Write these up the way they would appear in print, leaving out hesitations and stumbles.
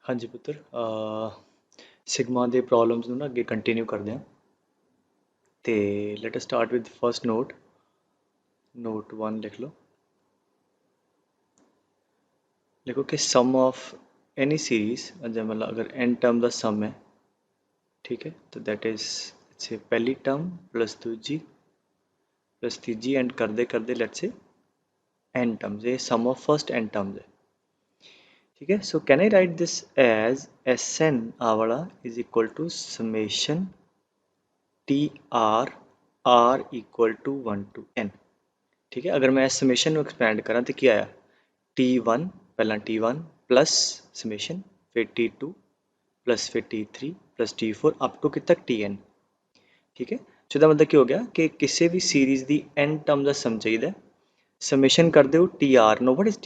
हाँ जी पुत्र सिग्मा ਦੇ ਪ੍ਰੋਬਲਮਸ ਨੂੰ ਨਾ ਅੱਗੇ ਕੰਟੀਨਿਊ ਕਰਦੇ ਹਾਂ ਤੇ let us start with first note 1 ਲਿਖ ਲਓ लिखो कि सम ऑफ एनी सीरीज मतलब अगर n टर्म का सम है ठीक है तो दैट इज से पहली टर्म प्लस दूजी प्लस तीजी एंड करते करते लेट से n टर्म्स ये sum of first n terms है ठीक है so can I write this as Sn आ वाला is equal to summation T are equal to 1 to n ठीक है अगर मैं इस समेशन को एक्सपैंड करा तो क्या आया T1 पहला T1 प्लस समेशन फिर T2 प्लस फिर T3 plus T4 up to कितना Tn ठीक है सो इसका मतलब क्या हो गया कि किसी भी सीरीज़ की n टर्म का सम चाहिए समेशन कर दो Tr know what is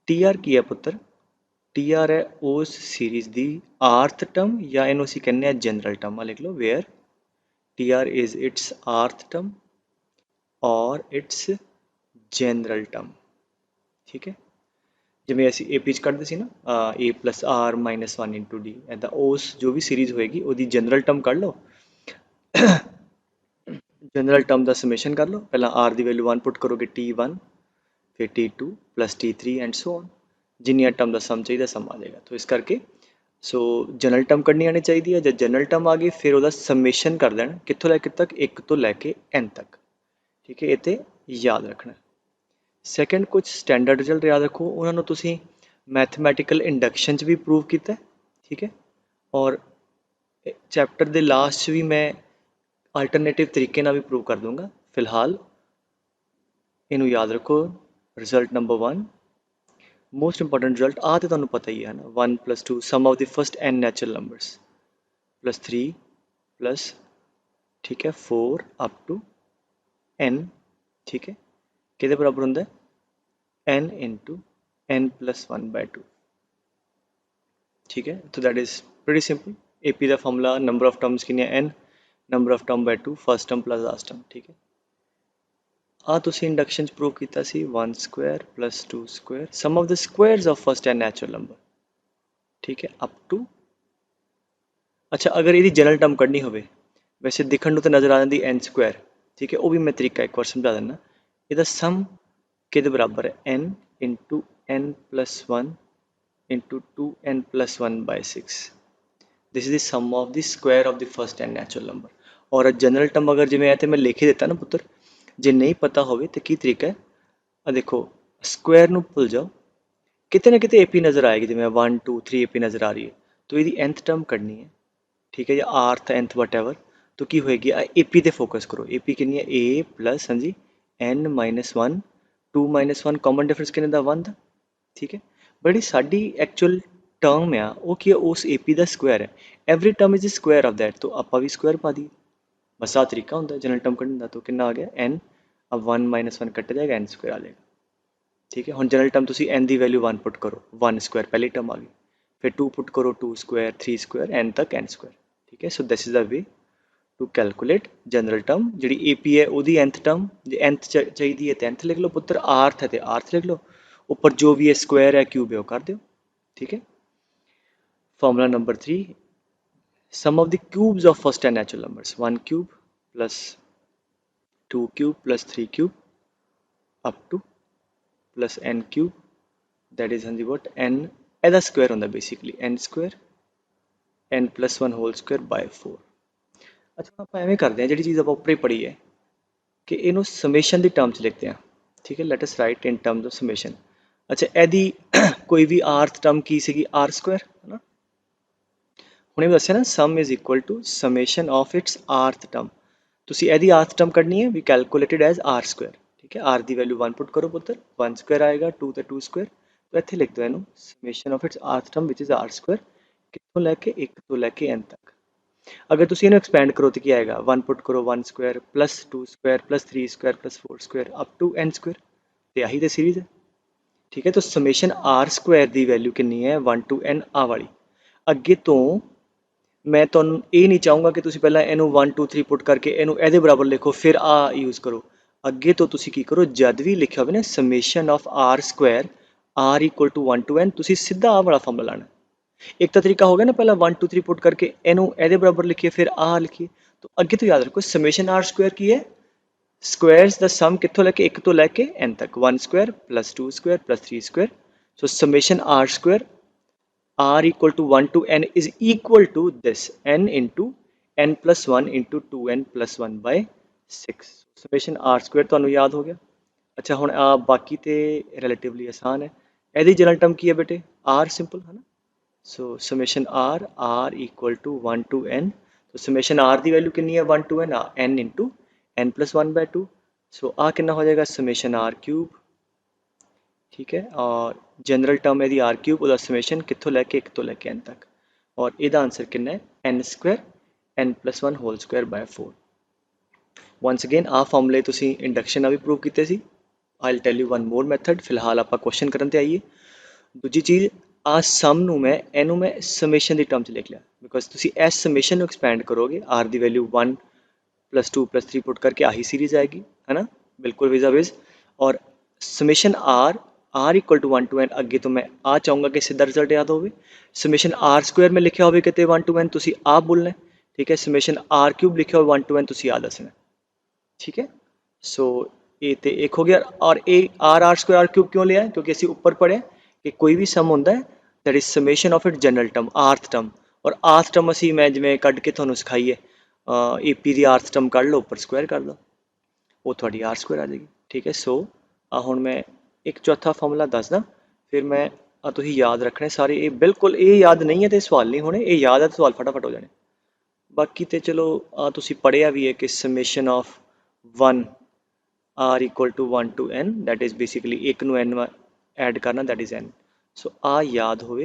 Tr की है पुत्र Tr है उस सीरीज़ की आर्थ टर्म या इनू असीं कहने हैं जनरल टर्म लिख लो where Tr is its rth term और इट्स जनरल टर्म ठीक है जिमें असी ए पी कढ़ते सी ना A plus r minus 1 into d इदा उस जो भी सीरीज़ होएगी वो जनरल टर्म कढ़ लो जनरल टर्म का समेशन कर लो पहला आर की वैल्यू 1 पुट करोगे T1 फिर T2 plus T3 and so on जिन्नियां टर्म का सम चाहिए सम आ जाएगा तो इस करके सो जनरल टर्म कढ़नी आनी चाहिए जब जनरल टर्म आ गई फिर वह समेशन कर देना कितों लैके तक 1 तो लैके n तक ठीक है इतने याद रखना सैकेंड कुछ स्टैंडर्ड रिजल्ट याद रखो उन्होंने तुसी मैथमैटिकल इंडक्शन भी प्रूव किया ठीक है और चैप्टर के लास्ट भी मैं अल्टरनेटिव तरीके भी प्रूव कर दूंगा फिलहाल इनू याद रखो result number 1 most important result आ तो तुहानू पता ही है ना 1 + 2 sum of the first n natural numbers plus 3 plus ठीक है 4 अप टू n ठीक है कि बराबर होंगे n इंटू n + 1/2 ठीक है तो that is pretty simple AP का फॉर्मूला नंबर ऑफ टर्म्स कितनी n number of term by 2 first term plus last term ठीक है आ तुसी इंडक्शन प्रूव किया 1² + 2² sum of the squares of first n natural number ठीक है अप टू अच्छा अगर ये जनरल टर्म कढ़नी हो वैसे दिखने तो नज़र आ जाती n² ठीक है वो भी मैं तरीका एक बार समझा देना इसका सम कि बराबर है n into n + 1 into 2n + 1/6 this is the sum of the square of the first n natural number और जनरल टर्म अगर जिमें है तो मैं लिख ही देता ना पुत्र जे नहीं पता हो तो की तरीका है देखो स्क्वायर नू भुल जाओ कितने ना कितने AP नज़र आएगी जिमें 1 2 3 AP नज़र आ रही है तो ये nth टर्म कढ़नी है ठीक है या आर्थ nth वट एवर तो की होएगी AP ते फोकस करो AP कितनी है A प्लस हाँ जी n - 1 2 - 1 कॉमन डिफरेंस कितने का 1 दा ठीक है बड़ी साडी एक्चुअल टर्म आ वो की उस AP का स्क्वायर है every term is the square of that तो आप भी स्क्वायर पा दी बस आ तरीका होंगे जनरल टर्म कढ़ने का तो कितना आ गया n अब 1 - 1 कट जाएगा n² आ जाएगा ठीक है हम जनरल टर्म तुसी n की वैल्यू 1 पुट करो 1² पहली टर्म आ गई फिर 2 पुट करो 2² 3² n तक n² ठीक है so this is the way to calculate general term जी AP है वो nth टर्म जो nth चाहिए है तो nth लिख लो पुत्र आर्थ है तो आर्थ लिख लो ऊपर जो भी है स्क्वायर है क्यूब है वो कर दो ठीक है formula number 3 sum of the cubes of first n natural numbers 1³ plus 2³ plus 3³ up to plus n³ that is हाँ जी वट n एदा स्क्वायर होंगे बेसिकली n² n + 1² 4 अच्छा आप एवें करते हैं जी चीज़ आप ऊपर ही पढ़ी है कि इनू समेशन की टर्म च लिखते हैं ठीक है let us right in terms of summation अच्छा यदि कोई भी आर्थ टर्म की सी r² है ना हमने दसिया ना sum is equal to summation of its rth term तुसी यदि आर्थ टर्म कढ़नी है वी कैलकुलेटेड एज r² ठीक है r की वैल्यू 1 पुट करो पुत्र 1² आएगा 2 तो 2² तो इतने लिख दो इनू summation of its rth term which is r² कितों लैके 1 तो लैके n तक अगर तुसी इन्हू एक्सपैंड करो तो क्या आएगा 1 पुट करो 1² plus 2² plus 3² plus 4² up to n² तो यही तो सीरीज़ है ठीक है तो समेशन r² की वैल्यू कितनी है 1 to n आ वाली अगे तो मैं तो ये नहीं चाहूँगा कि तुसी पहला इनू 1 2 3 पुट करके इनू ए बराबर लिखो फिर आ यूज़ करो अगे तो तुसी की करो जद भी लिखा हो ना summation of r² r = 1 to n तुसी सीधा आ वाला फॉर्मूला लाना एक तो तरीका हो गया ना, पहला 1 2 3 पुट करके एनू एदे बराबर लिखिए फिर आ लिखिए। तो अगे तो याद रखो समेशन आर स्क्वायर की है, स्क्वायर्स द सम कितों लैके 1 तो लैके n तक, 1 square plus 2 square plus 3 square. So summation r square r equal to 1 to n is equal to this n into n plus 1 into 2n plus 1 by 6। Summation r square ਤੁਹਾਨੂੰ याद हो गया। अच्छा ਹੁਣ ਆ ਬਾਕੀ ਤੇ ਰਿਲੇਟਿਵਲੀ ਆਸਾਨ ਹੈ। ਇਹਦੀ ਜਨਰਲ ਟਰਮ ਕੀ ਹੈ ਬੇਟੇ, r ਸਿੰਪਲ ਹੈ ਨਾ। So summation r equal to 1 to n। तो समेशन r की वैल्यू कितनी है 1 to n, n into n plus 1 by 2। So आ कितना हो जाएगा समेशन r क्यूब, ठीक है। और जनरल टर्म है आर क्यूब, ਉਹਦਾ समेशन कितों लैके 1 तो लैके n तक। और ਇਹਦਾ आंसर कितना है n square n plus 1 whole square by 4। Once again आ फॉर्मूले तुसी इंडक्शन भी प्रूव किए सी। I will tell you one more method. फिलहाल आप क्वेश्चन करन ते आइए। दूजी चीज़ आ सम नू मैं इनू मैं समेशन की टर्म च लिख लिया, बिकॉज तुसी इस समेशन नू एक्सपैंड करोगे आर की वैल्यू 1 प्लस 2 प्लस 3 पुट करके आही सीरीज आएगी, है ना, बिल्कुल विजा विज। और summation r equal to 1 to n अगे तो मैं आ चाहूँगा कि सीधा रिजल्ट याद होवे। समेशन आर स्क्वायर में लिखा हो कितने 1 टू एन तुसी आ बोलना है, ठीक है। समेशन आर क्यूब लिखा हो 1 टू एन तुसी आ दसना, ठीक है। सो ये तो एक हो गया। और ए आर स्क्वायर आर क्यूब क्यों लिया है, क्योंकि असी ऊपर पढ़े कि कोई भी सम होंदा है that is summation of it general term आर्थ टर्म। और आर्थ टर्म असी मैं जिवें कढ़ के तुहानूं सिखाई है, AP की आर्थ टर्म कढ़ लो उपर स्क्वायर कर लो, वो थोड़ी आर स्क्वायर आ जाएगी, ठीक है। सो हुण मैं एक चौथा फॉर्मूला दसदा, फिर मैं तुसीं याद रखने सारे। ये बिल्कुल ये याद नहीं है तो सवाल नहीं होने, ये याद है तो सवाल फटाफट हो जाने। बाकी तो चलो तुसीं पढ़िया भी है कि summation of 1 r equal to 1 to n, that is basically एक ਨੂੰ n ऐड करना, that is n। सो आ याद होवे,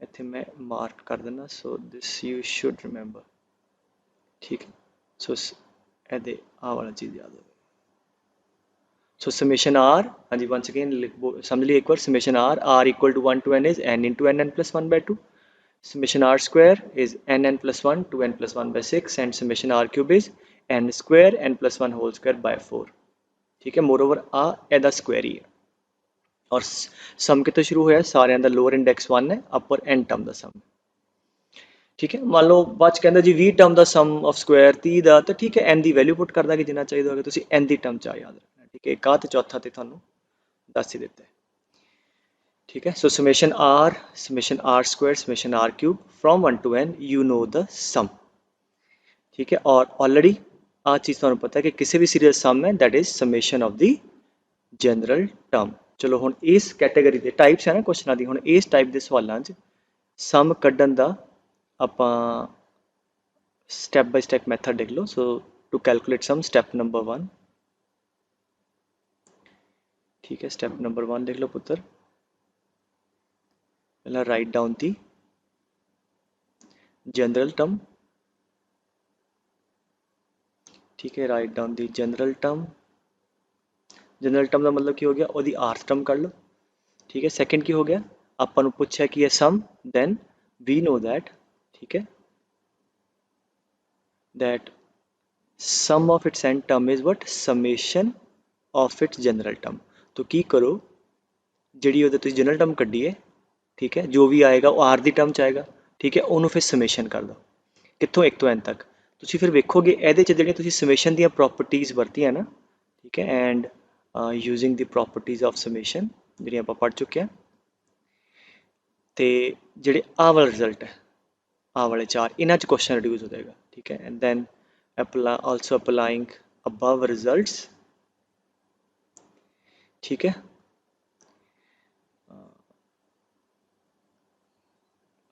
इत्थे मैं मार्क कर देना। So this you should remember, ठीक है। सो ਇਹਦੇ आ वाला चीज़ याद होवे। सो समेशन r, हाँ जी वंस अगेन समझ लिए एक बार। Summation r equal to 1 to n is n into n plus 1 by 2। Summation r square is n plus 1 to n plus 1 by 6 and summation r cube is n square n plus 1 whole square by 4, ठीक है। More over आ एदा square ही है। और सम कितों शुरू होया, सारिਆਂ ਦਾ lower index 1 है, अपर n term ਦਾ सम, ठीक है। मान लो बाद ਚ ਕਹਿੰਦਾ जी 20 टर्म ਦਾ सम ऑफ स्क्वायर 30 ਦਾ, तो ठीक है n ਦੀ वैल्यू पुट कर ਦਾਂਗੇ जिन्ना चाहिए होगा। ਤੁਸੀਂ n ਦੀ टर्म ਚ याद रखना, ठीक है। एक आ ਤੇ चौथा ਤੇ ਤੁਹਾਨੂੰ ਦੱਸ ਹੀ ਦਿੱਤਾ है, ठीक है। So summation r square summation r cube from 1 to n you know the sum, ठीक है। और ऑलरेडी आ चीज़ तुहानू पता है कि किसी भी सीरीज सम है that is summation of the general term. चलो हुण इस कैटेगरी के टाइप्स है ना क्वेश्चन की, हुण इस टाइप के सवालों सम कड्ढन दा आपां स्टैप बाय स्टैप मैथड देख लो। So to calculate sum step number 1, ठीक है। स्टैप नंबर 1 देख लो पुत्र, पहला write down the general term, ठीक है। Write down the general term, general term का मतलब की हो गया वो आर्थ टर्म कर लो, ठीक है। सैकेंड की हो गया ਆਪਾਂ ਨੂੰ ਪੁੱਛਿਆ कि है sum, then we know that, ठीक है, that sum of its nth term is what summation of its general term. तो की करो जी वो जनरल टर्म कड्डी है, ठीक है, जो भी आएगा वो आर दी टर्म च आएगा, ठीक है। उन्होंने फिर समेशन कर दो कितों 1 तो n तक। तुसी फिर वेखोगे ਇਹਦੇ ਚ ਜਿਹੜੀਆਂ ਤੁਸੀਂ ਸਮੇਸ਼ਨ ਦੀਆਂ ਪ੍ਰੋਪਰਟੀਜ਼ ਵਰਤੀਆਂ ਨਾ, ठीक है, and using the properties of summation ਜਿਹੜੀਆਂ ਆਪਾਂ पढ़ चुके हैं, तो ਜਿਹੜੇ आ वाला रिजल्ट है आ वाले 4 इन्हां च क्वेश्चन रिड्यूस हो जाएगा, ठीक है। And then also applying above results, ठीक है।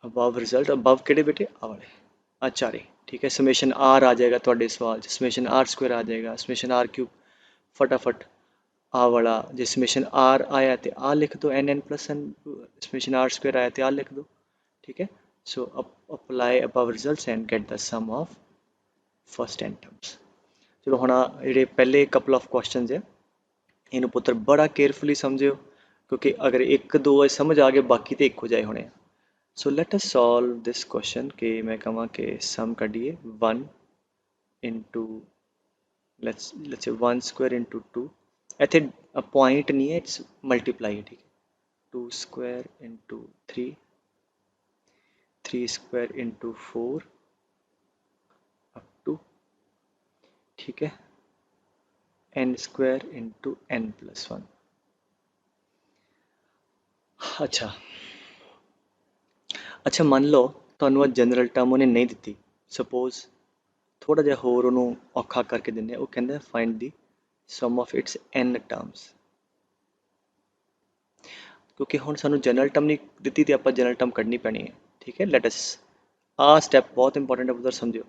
above result above केड़े बेटे आ वाले आ चारे, ठीक है। समेशन आर आ जाएगा थोड़े सवाल समेशन आर स्क्वायर आ जाएगा, समेशन आर क्यूब फटाफट आ वाला। जो समेशन आर आया तो आ लिख दो n plus n, summation r square आया तो आ लिख दो, ठीक है। So apply above results and get the sum of first n terms। चलो हुण ਜਿਹੜੇ पहले कपल ऑफ क्वेश्चन है इन्हू पुत्र बड़ा केयरफुली समझियो, क्योंकि अगर एक दो समझ आ गए बाकी तो एक हो जाए होने। सो let us solve this question कि मैं कहाँ के सम कढ़िए 1 into let's say 1 square into 2, इतने पॉइंट नहीं है, इट्स मल्टीप्लाई है, ठीक है। 2 square into 3 3 square into 4 up to, ठीक है, n स्क्वायर इंटू n+1। अच्छा अच्छा ਮੰਨ ਲਓ ਤੁਹਾਨੂੰ ਆ ਜਨਰਲ ਟਰਮ ਉਹਨੇ ਨਹੀਂ ਦਿੱਤੀ, ਸਪੋਜ਼ ਥੋੜਾ ਜਿਹਾ ਹੋਰ ਉਹਨੂੰ ਔਖਾ ਕਰਕੇ ਦਿੰਦੇ ਆ, ਉਹ ਕਹਿੰਦਾ find the sum of its n terms. ਕਿਉਂਕਿ ਹੁਣ ਸਾਨੂੰ ਜਨਰਲ ਟਰਮ ਨਹੀਂ ਦਿੱਤੀ ਤੇ ਆਪਾਂ ਜਨਰਲ ਟਰਮ ਕੱਢਣੀ ਪੈਣੀ ਹੈ, ਠੀਕ ਹੈ। ਲੈਟ ਅਸ, ਆਹ ਸਟੈਪ ਬਹੁਤ ਇੰਪੋਰਟੈਂਟ ਹੈ, ਉਧਰ ਸਮਝਿਓ।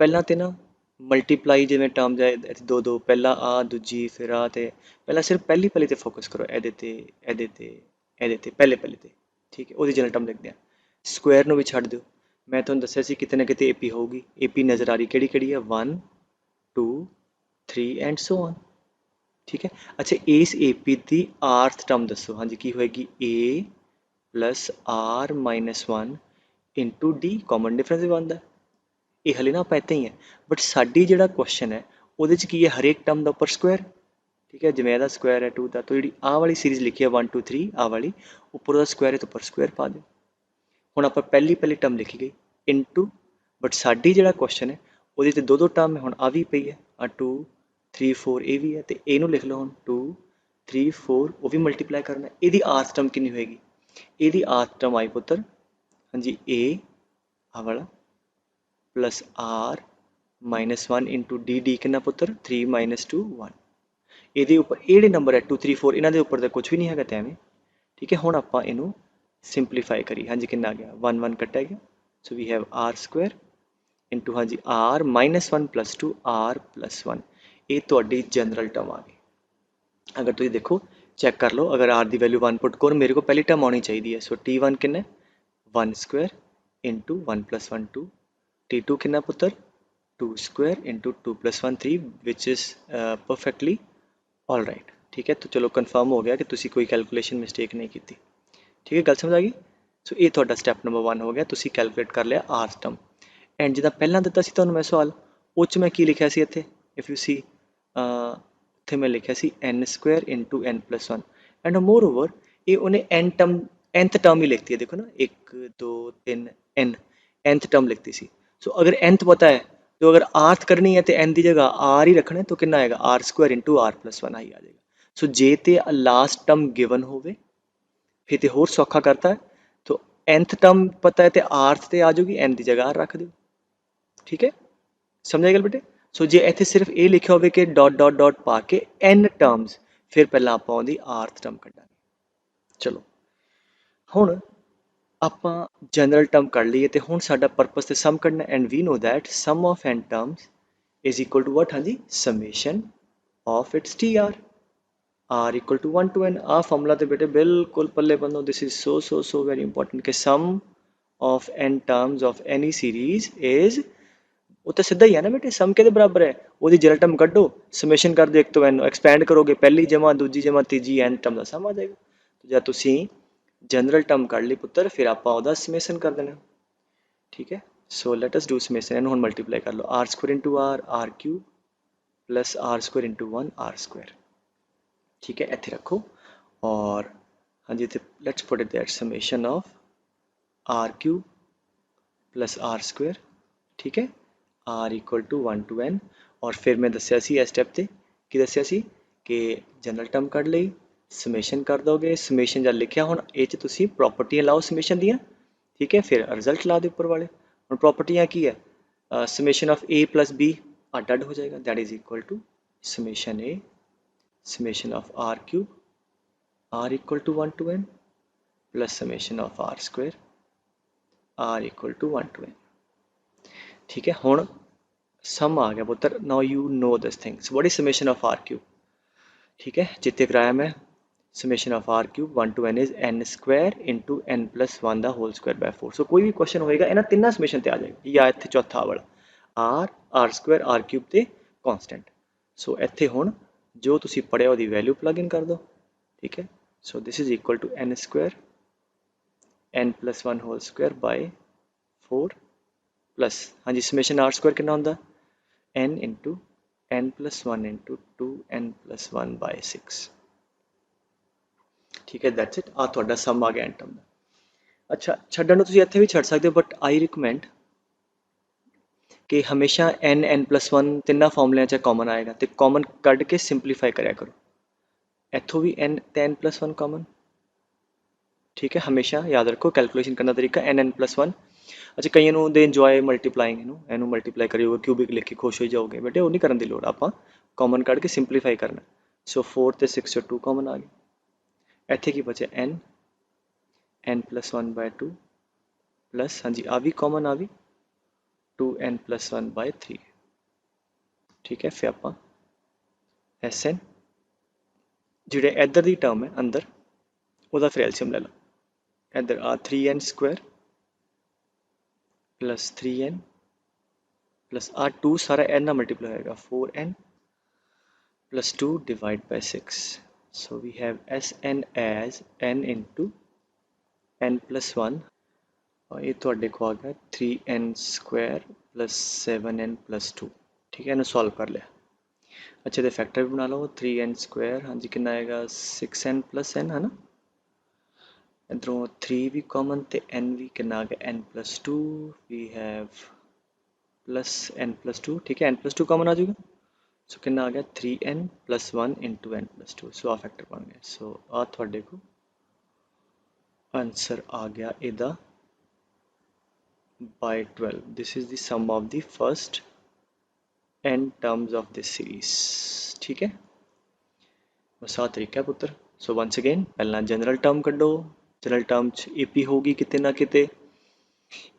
ਪਹਿਲਾਂ ਤੇ ਨਾ ਮਲਟੀਪਲਾਈ ਜਿਵੇਂ ਟਰਮ ਜਾਏ ਦੋ ਦੋ, ਪਹਿਲਾਂ ਆ ਦੂਜੀ ਫਿਰ ਆ, ਤੇ ਪਹਿਲਾਂ ਸਿਰਫ ਪਹਿਲੀ ਪਹਿਲੀ ਤੇ ਫੋਕਸ ਕਰੋ, ਇਹਦੇ ਤੇ ਇਹਦੇ ਤੇ ਇਹਦੇ ਤੇ, ਪਹਿਲੇ ਪਹਿਲੇ ਤੇ, ਠੀਕ ਹੈ। ਉਹਦੀ ਜਨਰਲ ਟਰਮ ਲਿਖਦੇ ਆ। ਸਕੁਆਇਰ ਨੂੰ ਵੀ ਛੱਡ ਦਿਓ, ਮੈਂ ਤੁਹਾਨੂੰ ਦੱਸਿਆ ਸੀ ਕਿਤੇ ਨਾ ਕਿਤੇ ਏਪੀ ਹੋਊਗੀ। ਏਪੀ ਨਜ਼ਰ ਆ ਰਹੀ ਕਿਹੜੀ ਕਿਹੜੀ ਹੈ, 1 2 3 ਐਂਡ ਸੋ ਔਨ, ਠੀਕ ਹੈ। ਅੱਛਾ ਇਸ ਏਪੀ ਦੀ ਆਰਥ ਟਰਮ ਦੱਸੋ, ਹਾਂਜੀ ਕੀ ਹੋਏਗੀ, a plus r minus 1 into d, common difference ਵੀ ਬਣਦਾ। ਇਹ ਹਲੇ ਨਾ ਆਪਾਂ ਇੱਥੇ ਹੀ ਹੈ, ਬਟ ਸਾਡੀ ਜਿਹੜਾ ਕੁਐਸਚਨ ਹੈ ਉਹਦੇ 'ਚ ਕੀ ਹੈ, ਹਰੇਕ ਟਰਮ ਦਾ ਉੱਪਰ ਸਕੁਆਇਰ, ਠੀਕ ਹੈ। ਜਿਵੇਂ ਇਹਦਾ ਸਕੁਆਇਰ ਹੈ 2 ਦਾ, ਤਾਂ ਜਿਹੜੀ ਆਹ ਵਾਲੀ ਸੀਰੀਜ਼ ਲਿਖੀ ਹੈ 1 2 3, ਆਹ ਵਾਲੀ ਉੱਪਰ ਉਹਦਾ ਸਕੁਆਇਰ ਹੈ ਤਾਂ ਉੱਪਰ ਸਕੁਆਇਰ ਪਾ ਦਿਓ। ਹੁਣ ਆਪਾਂ ਪਹਿਲੀ ਟਰਮ ਲਿਖੀ ਗਈ ਇਨਟੂ, ਬਟ ਸਾਡੀ ਜਿਹੜਾ ਕੁਐਸਚਨ ਹੈ ਉਹਦੇ 'ਤੇ ਦੋ ਦੋ ਟਰਮ ਹੈ, ਹੁਣ ਆ ਵੀ ਪਈ ਹੈ, ਆ 2 3 4 ਇਹ ਵੀ ਹੈ, ਤੇ ਇਹਨੂੰ ਲਿਖ ਲਓ ਹੁਣ 2 3 4, ਉਹ ਵੀ ਮਲਟੀਪਲਾਈ ਕਰਨਾ। ਇਹਦੀ ਆਰਥ ਟਰਮ ਕਿੰਨੀ ਹੋਏਗੀ, ਇਹਦੀ ਆਰਥ ਟਰਮ ਆਈ ਪੁੱਤਰ, ਹਾਂਜੀ a ਆਹ ਵਾਲਾ plus r minus 1 into d, d कितना पुत्र 3 माइनस 2 1। ये उपर ये नंबर है 2 3 4, इन्हों के उपर तो कुछ भी नहीं है तो एवं, ठीक है। हुण आपां इनू सिंपलीफाई करिए, हाँ जी कितना आ गया 1 1 कट्टा गया, so we have r square into हाँ जी r minus 1 plus 2 r plus 1। ये तुहाडी जनरल टर्म आ गई। अगर तुसीं देखो चैक कर लो, अगर आर की वैल्यू 1 पुट करो, मेरे को पहली टर्म आनी चाहिए है, सो T1 कितना 1 स्क्वायर इंटू 1 प्लस 1 2, T2 कितना पुत्र 2 square into 2 plus 1 3, which is perfectly all right, ठीक है। तो चलो कन्फर्म हो गया कि तुसी कोई कैलकुलेशन मिस्टेक नहीं की, ठीक है। गल समझ आ गई। सो ये थोड़ा स्टैप नंबर 1 हो गया, तुसी कैलकुलेट कर लिया आर टर्म। एंड जिदा पहला दिता सी तुहानूं मैं सवाल, उस मैं की लिखा सी इत्थे, इफ यू सी इत्थे मैं लिखा सी n square into n+1, and more over ये उन्हें एन टर्म nth टर्म ही लिखती है, देखो ना 1 2 3 n, nth टर्म लिखती सी। सो अगर nth पता है तो अगर आर्थ करनी है तो n की जगह r ही रखना है, तो कितना आएगा आर स्क्वायर इंटू r+1 ही आ जाएगा। सो जे ते लास्ट टर्म गिवन होवे फिर तो होर सौखा करता है, तो nth टर्म पता है तो आर्थ ते आ जाएगी, n की जगह r रख दो, ठीक है। समझ गए बेटे। सो जे इत्थे सिर्फ ये लिखा होवे कि डॉट डॉट डॉट पा के n टर्म्स, फिर पहला आपां उहदी आर्थ टर्म कढांगे। चलो हुण ਆਪਾਂ जनरल टर्म कर लीए, तो हुण साडा परपस तो सम कढना, and we know that sum of n terms is equal to what, हाँ जी summation of its T are equal to 1 to n। आ फॉर्मूला तो बेटे बिल्कुल पल्ले बनो, this is so very important कि sum of n terms of any series is, वो तो सीधा ही है ना बेटे, सम के बराबर है, वो जनरल टर्म कढो, समेशन कर दो 1 तो n, एक्सपैंड करोगे पहली जमा दूजी जमा तीजी n टर्म का सम आ जाएगा। तो जब तुसी जनरल टर्म कढ़ ली पुत्र, फिर आप समेसन कर देना, ठीक है। So let us do summation, इन्हू हुण मल्टीप्लाई कर लो, r square into r cube plus r square into 1 r square, ठीक है। इत्थे रखो और हाँ जी इत्थे let's put it that summation of r cube plus r square, ठीक है, r equal to 1 to n। और फिर मैं दसिया सी इस स्टैप ते कि दसिया सी कि जनरल टर्म कढ़ लई, समेशन कर दोगे, समेशन जब लिखिया हुण ये च तुसीं प्रॉपर्टियां लाओ समेशन दियां, ठीक है, फिर रिजल्ट ला दो ऊपर वाले। हुण प्रॉपर्टियां की है, summation of a plus b add add हो जाएगा, that is equal to summation a summation of r cube r equal to 1 to n plus summation of r square r equal to 1 to n, ठीक है। हुण सम आ गया पुत्र, now you know this things, what is summation of r cube, ठीक है, जितने कराया मैं summation of r cube 1 to n is n square into n+1 का होल स्क्वायर बाय 4। सो कोई भी क्वेश्चन होएगा इन्होंने तीनों समेशन ते आ जाएगा, या इत्थे चौथा वाला आर स्क्वायर आर क्यूब ते कॉन्स्टेंट। सो इत्थे हुण जो तुसीं पढ़िया उहदी वैल्यू प्लग इन कर दो, ठीक है। So this is equal to n square n+1 whole square by 4 plus हाँ जी समेशन आर स्क्वायर कितना होंदा n into n+1 into 2n+1 bye 6, ठीक है। दैट्स इट, आ तुहाडा सम आ गया एन टर्म दा। ਅੱਛਾ ਛੱਡਣ ਨੂੰ ਤੁਸੀਂ ਇੱਥੇ ਵੀ ਛੱਡ ਸਕਦੇ ਹੋ, ਬਟ ਆਈ ਰਿਕਮੈਂਡ ਕਿ ਹਮੇਸ਼ਾ n+1 ਤਿੰਨਾਂ ਫਾਰਮੂਲਿਆਂ 'ਚ ਕਾਮਨ ਆਏਗਾ, ਤੇ ਕਾਮਨ ਕੱਢ ਕੇ ਸਿੰਪਲੀਫਾਈ ਕਰਿਆ ਕਰੋ। ਇੱਥੋਂ ਵੀ n ਤੇ n+1 ਕਾਮਨ, ਠੀਕ ਹੈ। ਹਮੇਸ਼ਾ ਯਾਦ ਰੱਖੋ ਕੈਲਕੂਲੇਸ਼ਨ ਕਰਨ ਦਾ ਤਰੀਕਾ n+1। ਅੱਛਾ ਕਈਆਂ ਨੂੰ ਦੇ ਇੰਜੋਏ ਮਲਟੀਪਲਾਈਂਗ, ਇਹਨੂੰ ਮਲਟੀਪਲਾਈ ਕਰਿਓਗੇ ਕਿਊਬਿਕ ਲਿਖ ਕੇ ਖੁਸ਼ ਹੋ ਜਾਓਗੇ, ਬੇਟੇ ਉਹ ਨਹੀਂ ਕਰਨ ਦੀ ਲੋੜ, ਆਪਾਂ ਕਾਮਨ ਕੱਢ ਕੇ ਸਿੰਪਲੀਫਾਈ ਕਰਨਾ। ਸੋ 4 ਤੇ 6 ਚੋਂ 2 ਕਾਮਨ ਆ ਗਏ। ਇੱਥੇ ਕੀ ਬਚਿਆ n+1/2 ਪਲੱਸ, ਹਾਂਜੀ ਆ ਵੀ ਕਾਮਨ ਆ ਵੀ 2n+1/3, ਠੀਕ ਹੈ। ਫਿਰ ਆਪਾਂ Sn ਜਿਹੜੇ ਇੱਧਰ ਦੀ ਟਰਮ ਹੈ ਅੰਦਰ, ਉਹਦਾ ਫਿਰ ਐਲਸੀਅਮ ਲੈ ਲਓ। ਇੱਧਰ ਆ 3n² ਪਲੱਸ 3n प्लस आ 2 सारा n ना मल्टीप्लाई होएगा 4n plus 2 divide by 6. So we have Sn as n into n plus 1 और ये ਤੁਹਾਡੇ को आ गया 3n² plus 7n plus 2, ठीक है। इन्हें सॉल्व कर लिया। अच्छा तो फैक्टर भी बना लो 3n², हाँ जी कितना आएगा 6n plus n है ना, इधरों 3 भी कॉमन तो n भी कितना आ गया n plus 2, we have plus n plus 2, ठीक है। n plus 2 कॉमन आ जाएगा, सो कितना आ गया 3n plus 1 into n plus 2, so आ फैक्टर बन गया। सो आ थोड़े को आंसर आ गया इदा by 12। This is the sum of the first n terms of this series, ठीक है। बस आ तरीका है पुत्र। सो वंस अगेन पहला जनरल टर्म कड्डो, जनरल टर्म च AP होगी किते ना किते,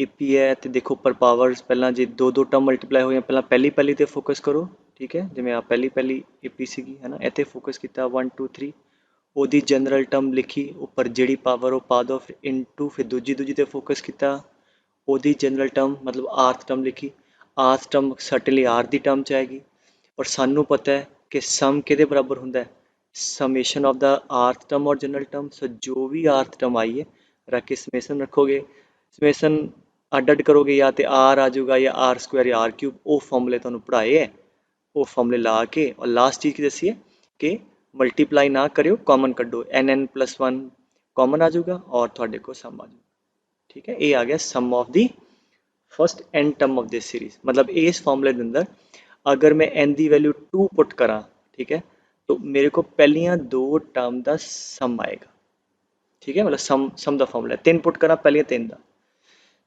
AP है तो देखो पर पावर्स पहला जे दो टर्म मल्टीप्लाई हो, पहला पहली ते फोकस करो, ठीक है। जिमें आ पहली AP सीगी है ना, इत्थे फोकस किया 1 2 3, ओदी जनरल टर्म लिखी, उपर जिहड़ी पावर वो पा दो, फिर इनटू, फिर दूजी ते फोकस किया, ओदी जनरल टर्म मतलब आर्थ टर्म लिखी, आर्थ टर्म सर्टनली आर दी टर्म च आएगी। और सानू पता है कि सम किहदे बराबर हुंदा है, समेशन ऑफ द आर्थ टर्म और जनरल टर्म। सो जो भी आर्थ टर्म आई है रख के समेशन रखोगे, समेशन अड अड करोगे, या तो आर आ जाऊगा या r² या r³, वो फॉर्मूले तुहानू पढ़ाए है, वो फॉर्मूले ला के और लास्ट चीज़ की दसी है कि मल्टीप्लाई ना करो, कॉमन कड्डो, n+1 कॉमन आ जाऊगा और थोड़े को सम आ जाऊगा, ठीक है। ये आ गया sum of the first n term of this series. मतलब इस फॉर्मूले के अंदर अगर मैं n की वैल्यू 2 पुट करा, ठीक है, तो मेरे को पहलियां दो टर्म का सम आएगा, ठीक है। मतलब सम का फॉर्मूला 3 पुट करा पहलियां 3 का,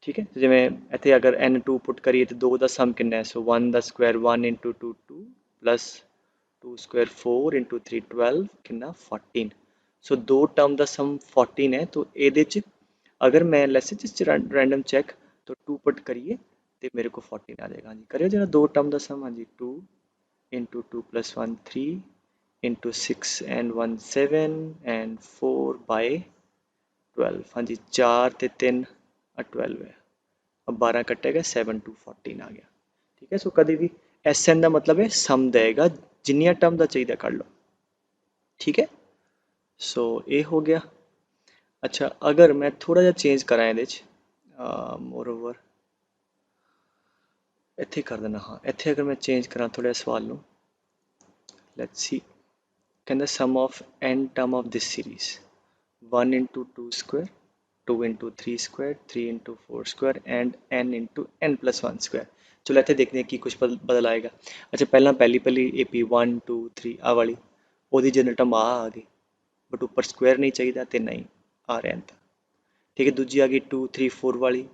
ठीक है। जिमें इतने अगर n2 पुट करिए तो 2 का सम कितना है, सो 1 का square 1 into 2 2 plus 2 square 4 into 3 12 कितना 14। सो दो टर्म का सम 14 है, तो ये अगर मैं लेट्स जस्ट रैंडम चेक, तो 2 पुट करिए तो मेरे को 14 आ जाएगा। हाँ जी करियो जरा दो टर्म का सम, हाँ जी 2 into 2 plus 1 3 into 6 and 1 7 and 4 by 12, हाँ जी 4 ते 3 12 है, अब 12 कटेगा 7 2 14 आ गया, ठीक है। सो कभी भी Sn का मतलब है सम देगा, जिन्नियां टर्म का चाहिए कर लो, ठीक है। सो ये हो गया। अच्छा अगर मैं थोड़ा जा चेंज करा ये मोर ओवर इत्थे कर देना, हाँ इत्थे अगर मैं चेंज करा थोड़ा सवाल नूं, लेट्स सी कहंदा sum of n term of this series 1 into 2 square 2 into 3 square 3 into 4 square and n into n plus 1 square। चलो इतने देखते हैं कि कुछ बदल आएगा। अच्छा पहला पहली AP 1 2 3 आ वाली ओदी जनरल टर्म आ गई, बट ऊपर स्क्वायर नहीं चाहिए तो नहीं आ रहा था, ठीक है। दूजी आ गई 2 3 4 वाली,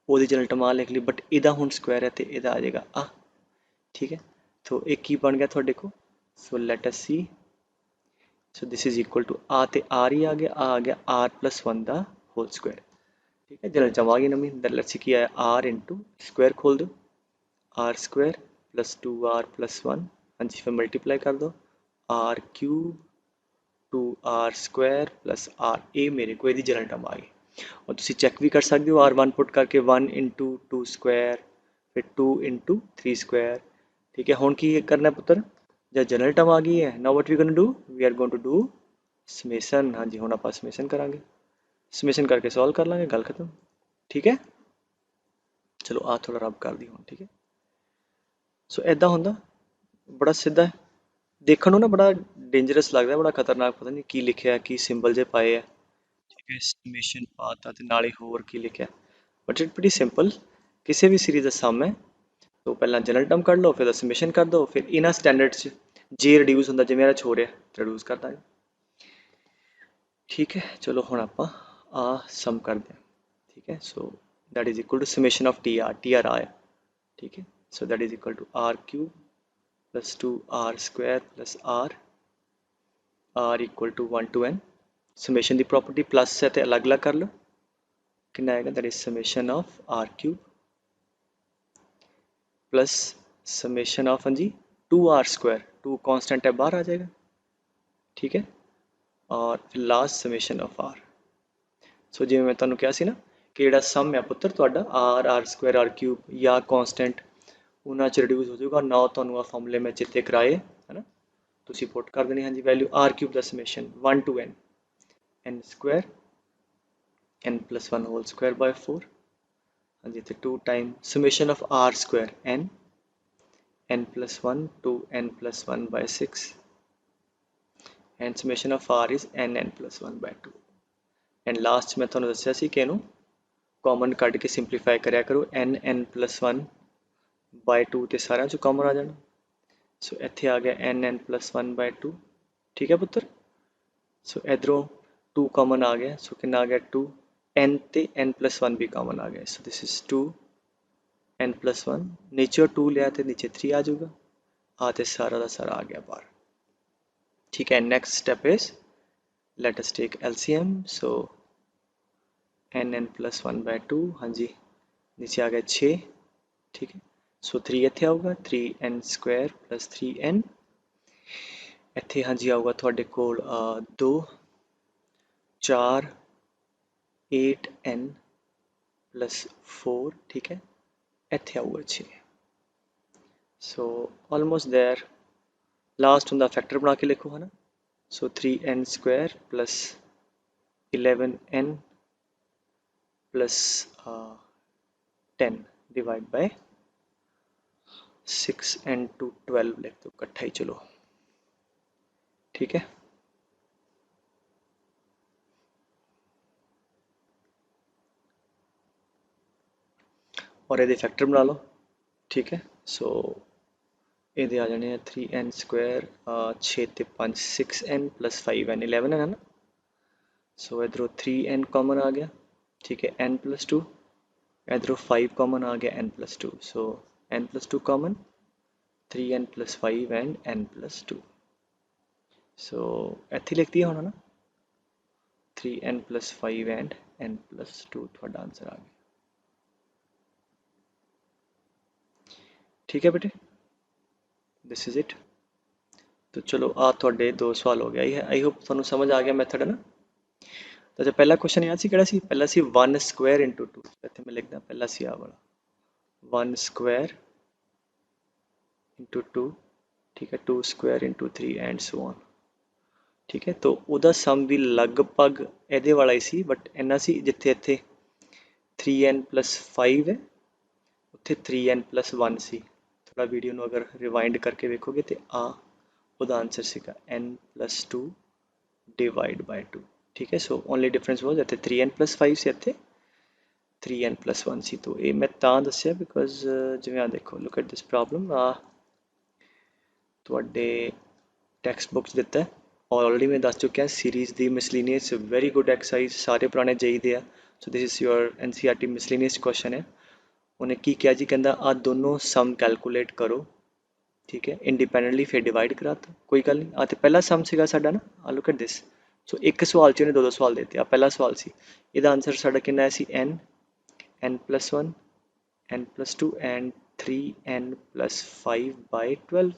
ओदी जनरल टर्म आ लिख ली, बट इदा हुण स्क्वायर है तो इदा आ जाएगा आ, ठीक है। तो एक की बन गया थोड़े को, so let us see, so this is equal to आ ते आर ही आ गया r+1 का होल स्क्वायर, ठीक है। जनरल टर्म आ गई नवी, लेट्स सी किया है r इंटू स्क्वायर खोल दो r² प्लस 2r+1, हाँ जी फिर मल्टीप्लाई कर दो r³ 2r² प्लस r, ए मेरे को यदि जनरल टर्म आ गई। और तुम चेक भी कर सकते हो r1 पुट करके 1 into 2 स्क्वायर फिर 2 into 3 स्क्वायर, ठीक है। हुण की करना पुत्र, जब जनरल टर्म आ गई है, now what we going to do, we are going to do summation. हाँ जी हुण आपां समेशन करांगे, समेशन करके सॉल्व कर लांगे, गल खत्म, ठीक है। चलो आ थोड़ा रब कर दी हुण, ठीक है। सो इदा हुंदा, बड़ा सीधा है, देखने ना बड़ा डेंजरस लगता है, बड़ा खतरनाक, पता नहीं की लिखा है की सिंबल जे पाए है, ਕਿ ਸਮੇਸ਼ਨ ਪਾਤਾ ਤੇ ਨਾਲ ਹੀ ਹੋਰ ਕੀ ਲਿਖਿਆ, ਬਟ ਇਟ ਪ੍ਰੀਟੀ ਸਿੰਪਲ। ਕਿਸੇ ਵੀ ਸੀਰੀਜ਼ ਦਾ ਸਮ ਹੈ, ਤੋਂ ਪਹਿਲਾਂ ਜਨਰਲ ਟਰਮ ਕੱਢ ਲਓ, ਫਿਰ ਉਹਦਾ ਸਮੇਸ਼ਨ ਕਰ ਦਿਓ, ਫਿਰ ਇਹਨਾਂ ਸਟੈਂਡਰਡ 'ਚ ਜੇ ਰਿਡਿਊਸ ਹੁੰਦਾ, ਜਿਵੇਂ ਇਹਦਾ ਛੋ ਰਿਹਾ ਰਿਡਿਊਸ ਕਰ ਦਾਂਗੇ। ਠੀਕ ਹੈ, ਚਲੋ ਹੁਣ ਆਪਾਂ ਆ ਸਮ ਕਰਦੇ ਹਾਂ। ਠੀਕ ਹੈ, ਸੋ that is equal to summation of tr आया। ठीक है, so that is equal to r cube plus 2r square plus r equal to 1 to n। summation the property plus है तो अलग अलग कर लो, कितना आएगा, that is summation of r cube plus summation of हाँ जी 2r square, 2 constant है बाहर आ जाएगा। ठीक है, और फिर लास्ट summation of r। सो जिवें मैं तुहानूं कहा सी ना कि जिहड़ा सम है पुत्तर तुहाडा r स्क्वायर r क्यूब या कॉन्सटेंट उन्हां च रिड्यूस हो जाऊगा ना, तुहानूं आ फॉर्मूले में चेते कराए है ना, तुसीं पुट कर देनी। हाँ जी, वैल्यू r क्यूब दा summation 1 to n square n plus 1 whole square by 4। हाँ जी, तो 2 time summation of r square n plus 1 to n plus 1 by 6 and summation of r is n plus 1 by 2। And last मैं तुहानूं दस्सिया सी कि इहनूं common कढ के simplify करिया करो, n plus 1 by 2 तो सारे चो कॉमन आ जाना। सो इत्थे आ गया n plus 1 by 2। ठीक है पुत्र, सो इधरों 2 कॉमन आ गया, सो कितना आ गया 2, n ते n plus 1 भी कॉमन आ गया। So this is 2 n plus 1, नीचे 2 लिया तो नीचे 3 आ जाऊगा, आते सारा का सारा आ गया बाहर। ठीक है, next step is let us take LCM। So n plus 1 by 2, हाँ जी नीचे आ गया 6। ठीक है, सो 3 इत्थे आऊगा, 3n स्क्वायर प्लस 3n। इत्थे हाँ जी आऊगा तुहाडे कोल 2 4 8n प्लस 4। ठीक है, इत्थे आऊगा 6। So almost there. लास्ट हुंदा फैक्टर बना के लिखो है ना। So 3n square plus 11n plus 10 divide by 6n to 12 लिख दो इकट्ठा ही, चलो ठीक है। और ये फैक्टर बना लो। ठीक है, सो ये आ जाने 3n स्क्वायर 6 ते 5 6n प्लस 5n 11 है ना। सो इधरों 3n कॉमन आ गया। ठीक है, n प्लस 2, इधरों 5 कॉमन आ गया n plus 2। So n plus 2 common, 3n plus 5 and n plus 2। सो इत्थे लिख दिया होना ना 3n plus 5 and n plus 2, थोड़ा आंसर आ गया। ठीक है बेटे, दिस इज इट। तो चलो आ थोड़े 2 सवाल हो गया। आई होप तुहानूं समझ आ गया मैथड है ना। तो जो पहला क्वेश्चन याद सी, किहड़ा सी? पहला सी 1 स्क्वायर इंटू 2। इत्थे मैं लिखदा पहला सी आ वाला 1 स्क्वायर इंटू 2। ठीक है, 2 square into 3 and so on. ठीक है, तो ਉਹਦਾ ਸਮ भी लगभग ਇਹਦੇ वाला ही सी, बट ਇੰਨਾ सी जिथे ਇੱਥੇ 3n plus 5 है ਉੱਥੇ 3n plus 1 सी। थोड़ा वीडियो ਨੂੰ अगर रिवाइंड करके वेखोगे तो आ ਉਹਦਾ आंसर सीगा n plus 2 डिवाइड बाय 2। ठीक है, सो ओनली डिफरेंस वाज ਇੱਥੇ 3n plus 5 ਸੀ, ਇੱਥੇ 3n plus 1 ਸੀ। तो ये मैं ਤਾਂ ਦੱਸਿਆ बिकॉज ਜਿਵੇਂ ਆ देखो, लुक एट दिस प्रॉब्लम। आ ਤੁਹਾਡੇ टैक्सट बुक्स दिता है और ऑलरेडी मैं दस चुकिया सीरीज़ दी मिसलीनियस वेरी गुड एक्सरसाइज सारे पुराने चाहिए आ। So this is your NCERT miscellaneous question है। उन्हें की किया जी, कहता आ दोनों सम कैलकुलेट करो। ठीक है, इंडिपेंडेंटली फिर डिवाइड कराता, कोई गल नहीं। आ तो पहला सम सीगा साडा ना, आ लुक एट दिस। सो एक सवाल च दो सवाल देते। आ पहला सवाल सी, इहदा आंसर साडा कितना है सी n plus 1 n plus 2 and 3n plus 5 by 12।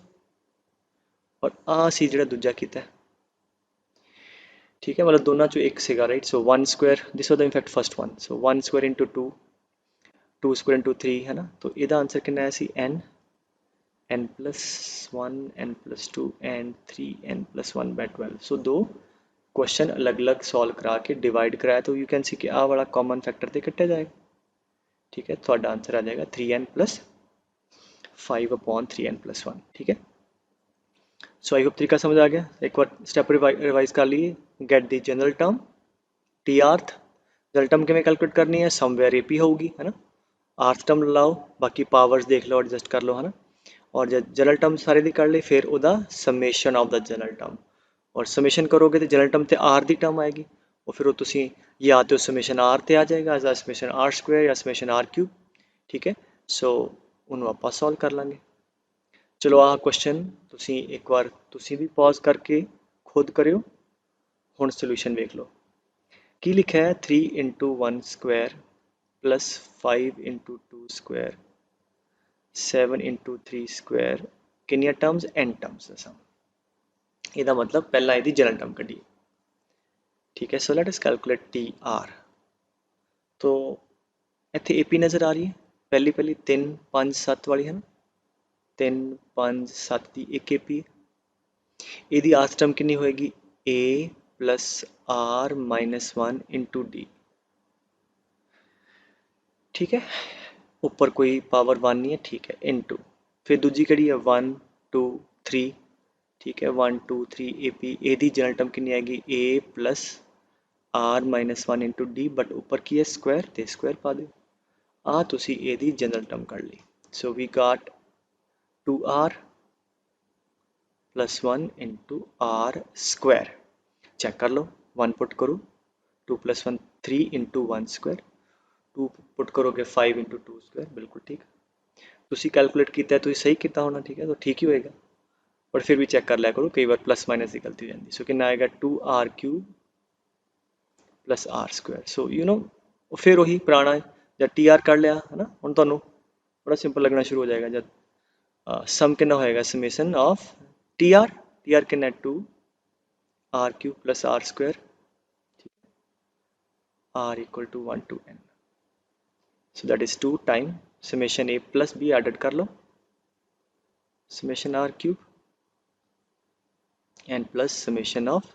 और आ सी जिहड़ा दूजा कीता। ठीक है, मतलब दोनों चो एक सीगा, right. So 1 square, this was the in fact first one. So 1 square into 2, 2 square into 3 है ना। तो इसका आंसर कितना है सी n plus 1 n plus 2 and 3n plus 1 by 12। सो दो क्वेश्चन अलग अलग सॉल्व करा के डिवाइड कराया, तो यू कैन सी कि आ वाला कॉमन फैक्टर तो कट्टिया जाएगा। ठीक है, तो आंसर आ जाएगा 3n plus 5 upon 3n plus 1। ठीक है, सो आई होप तरीका समझ आ गया। एक बार स्टेप रिवाइज कर लिए। Get the general term, T आर्थ जनरल टर्म किमें कैलकुलेट करनी है, समवेयर एपी होगी है ना, आर्थ टर्म लाओ, बाकी पावर्स देख लो एडजस्ट कर लो है ना, और जब जनरल टर्म सारे ਦੀ ਕਰ ਲਈ ਫਿਰ ਉਹਦਾ summation of the general term, ਔਰ ਸਮੇਸ਼ਨ ਕਰੋਗੇ ਤੇ ਜਨਰਲ ਟਰਮ ਤੇ ਆਰ ਦੀ ਟਰਮ ਆਏਗੀ, ਉਹ ਫਿਰ ਉਹ ਤੁਸੀਂ ਜਾਂ ਤੇ ਸਮੇਸ਼ਨ ਆਰ ਤੇ ਆ ਜਾਏਗਾ as uh summation r square ਜਾਂ ਸਮੇਸ਼ਨ ਆਰ ਕਿਊਬ, ਠੀਕ ਹੈ। ਸੋ ਉਹਨੂੰ ਆਪਾਂ ਸੋਲਵ ਕਰ ਲਾਂਗੇ। ਚਲੋ ਆਹ ਕੁਐਸਚਨ ਤੁਸੀਂ ਇੱਕ ਵਾਰ ਤੁਸੀਂ ਵੀ ਪੌਜ਼ ਕਰਕੇ ਖੁਦ ਕਰਿਓ, ਹੁਣ ਸੋਲੂਸ਼ਨ ਵੇਖ ਲਓ। ਕੀ ਲਿਖਿਆ ਹੈ 3 into 1 square plus 5 into 2 square 7 into 3 square ਕਿੰਨੀਆਂ ਟਰਮਸ n ਟਰਮਸ ਦਾ ਸਮ, ਇਹਦਾ ਮਤਲਬ ਪਹਿਲਾਂ ਇਹਦੀ ਜਨਰਲ ਟਰਮ ਕੱਢੀ, ਠੀਕ ਹੈ। So let us calculate t r. ਤੋ ਇੱਥੇ ਏਪੀ ਨਜ਼ਰ ਆ ਰਹੀ ਹੈ ਪਹਿਲੀ 3 5 7 ਵਾਲੀ ਹੈ ਨਾ, 3 5 7 ਦੀ ਇੱਕ ਏਪੀ, ਇਹਦੀ ਆਰਥ ਟਰਮ ਕਿੰਨੀ ਹੋਏਗੀ a plus r minus 1 into d, ठीक है। ऊपर कोई पावर 1 नहीं है, ठीक है, इनटू फिर दूजी कड़ी है 1 2 3, ठीक है, 1 2 3 ए पी ए दी जनरल टर्म कितनी आएगी a plus r minus 1 into d, but ऊपर की है स्क्वायर तो स्क्वायर पा दो, आ तुसी ए दी जनरल टर्म कर ली। So we got 2r plus 1 into r square, check कर लो 1 पुट करो 2 प्लस 1 3 इंटू 1 स्क्वायर, 2 पुट करोगे 5 इंटू 2 स्क्वायर, बिल्कुल ठीक। तुसी कैलकुलेट किया तो सही किया होना, ठीक है, तो ठीक ही होएगा, पर फिर भी चेक कर लिया करो, कई बार प्लस माइनस की गलती हो जाती। सो कितना आएगा 2r cube plus r square. So you know फिर वही पुराना जब टी आर कर लिया है ना, हम तो बड़ा सिंपल लगना शुरू हो जाएगा जब सम कितना होएगा समेसन ऑफ टी आर कितना 2r cube plus r square, r equal to 1 to n, so that is 2 time summation a plus b added कर लो, summation r cube n plus summation of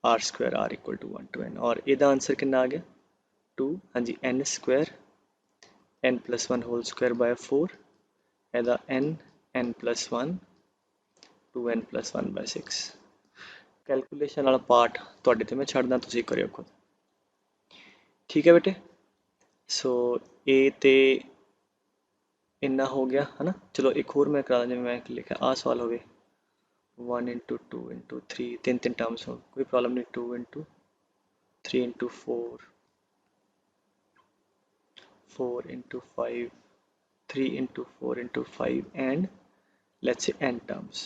r square r equal to 1 to n, और ਇਹਦਾ answer कितना आ गया 2, हाँ जी, n square n plus 1 whole square by 4, ਇਹਦਾ n plus 1 2n plus 1 by 6। Calculation वाला पार्ट ਤੁਹਾਡੇ ਤੇ ਮੈਂ ਛੱਡਦਾ, ਤੁਸੀਂ ਕਰਿਓ ਖੁਦ, ठीक है बेटे। सो ए ते इन्ना हो गया है ना। चलो एक होर मैं करा, जिवें मैं लिखा आ सवाल हो गए 1 इंटू 2 इंटू 3, तीन टर्म्स हो, कोई प्रॉब्लम नहीं, 2 into 3 into 4 4 into 5 3 into 4 into 5 and let's say n terms।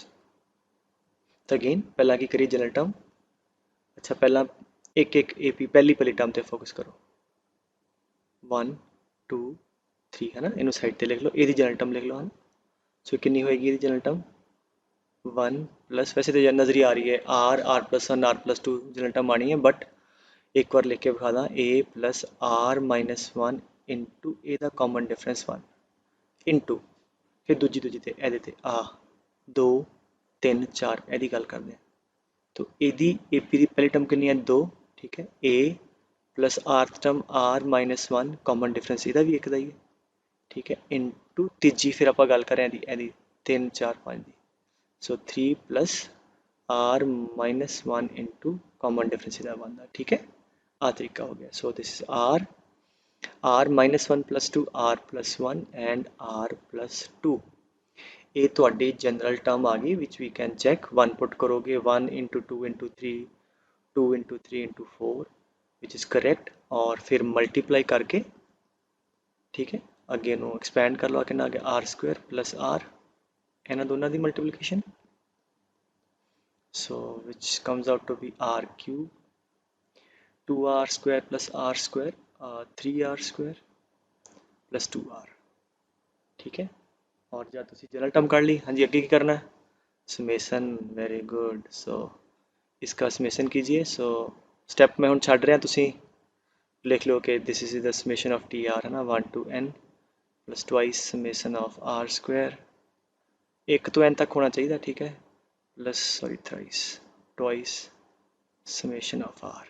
तो अगेन पहला की करिए जनरल टर्म, अच्छा पहला एक एक ए पी पहली टर्म ते फोकस करो 1 2 3 है ना, इनू साइड ते लिख लो, ए दी जनरल टर्म लिख लो है ना। सो कितनी होएगी ये जनरल टर्म 1 प्लस, वैसे तो नजर ही आ रही है r plus 1 r plus 2 general term आनी है, बट एक बार लिख के बिखा दा a plus r minus 1 into ए दा कॉमन डिफरेंस 1 इंटू फिर दूजी ते ਇਹਦੇ ਤੇ आ 2 3 4 ਇਹਦੀ ਗੱਲ ਕਰਦੇ हैं, तो ਇਹਦੀ ਏਪੀ ਦੀ ਪਹਿਲੀ ਟਰਮ ਕਿੰਨੀ ਹੈ 2, ठीक है, a प्लस आर्थ term r minus 1 common difference ਇਹਦਾ ਵੀ ਇੱਕ ਦਾ ਹੀ ਹੈ, ठीक है, इंटू तीजी फिर आप गल करें ਇਹਦੀ 3 4 5 ਦੀ, so 3 plus r minus 1 into common difference ਇਹਦਾ बनता, ठीक है, आ तरीका हो गया। So this is r minus 1 plus 2 r plus 1 and r plus 2, ये ਤੁਹਾਡੀ जनरल टर्म आ गई which we can check, 1 put करोगे 1 into 2 into 3 2 into 3 into 4 which is correct, और फिर मल्टीप्लाई करके, ठीक है, अगे नू एक्सपैंड कर लो, कि आगे आर स्क्वायर प्लस आर, इन्होंने दोनों की multiplication, so which comes out to be r cube 2r square plus r square 3r square plus 2r, ठीक है। और जब तुम जनरल टर्म कर ली, हाँ जी, अगे की करना है समेसन, वेरी गुड। सो इसका समेसन कीजिए। सो स्टैप मैं हूँ छड़ रहा, तुम लिख लो कि this is the summation of T r है ना, 1 to n plus twice summation of r square, एक तो n तक होना चाहिए, ठीक है, plus sorry thrice twice summation of r,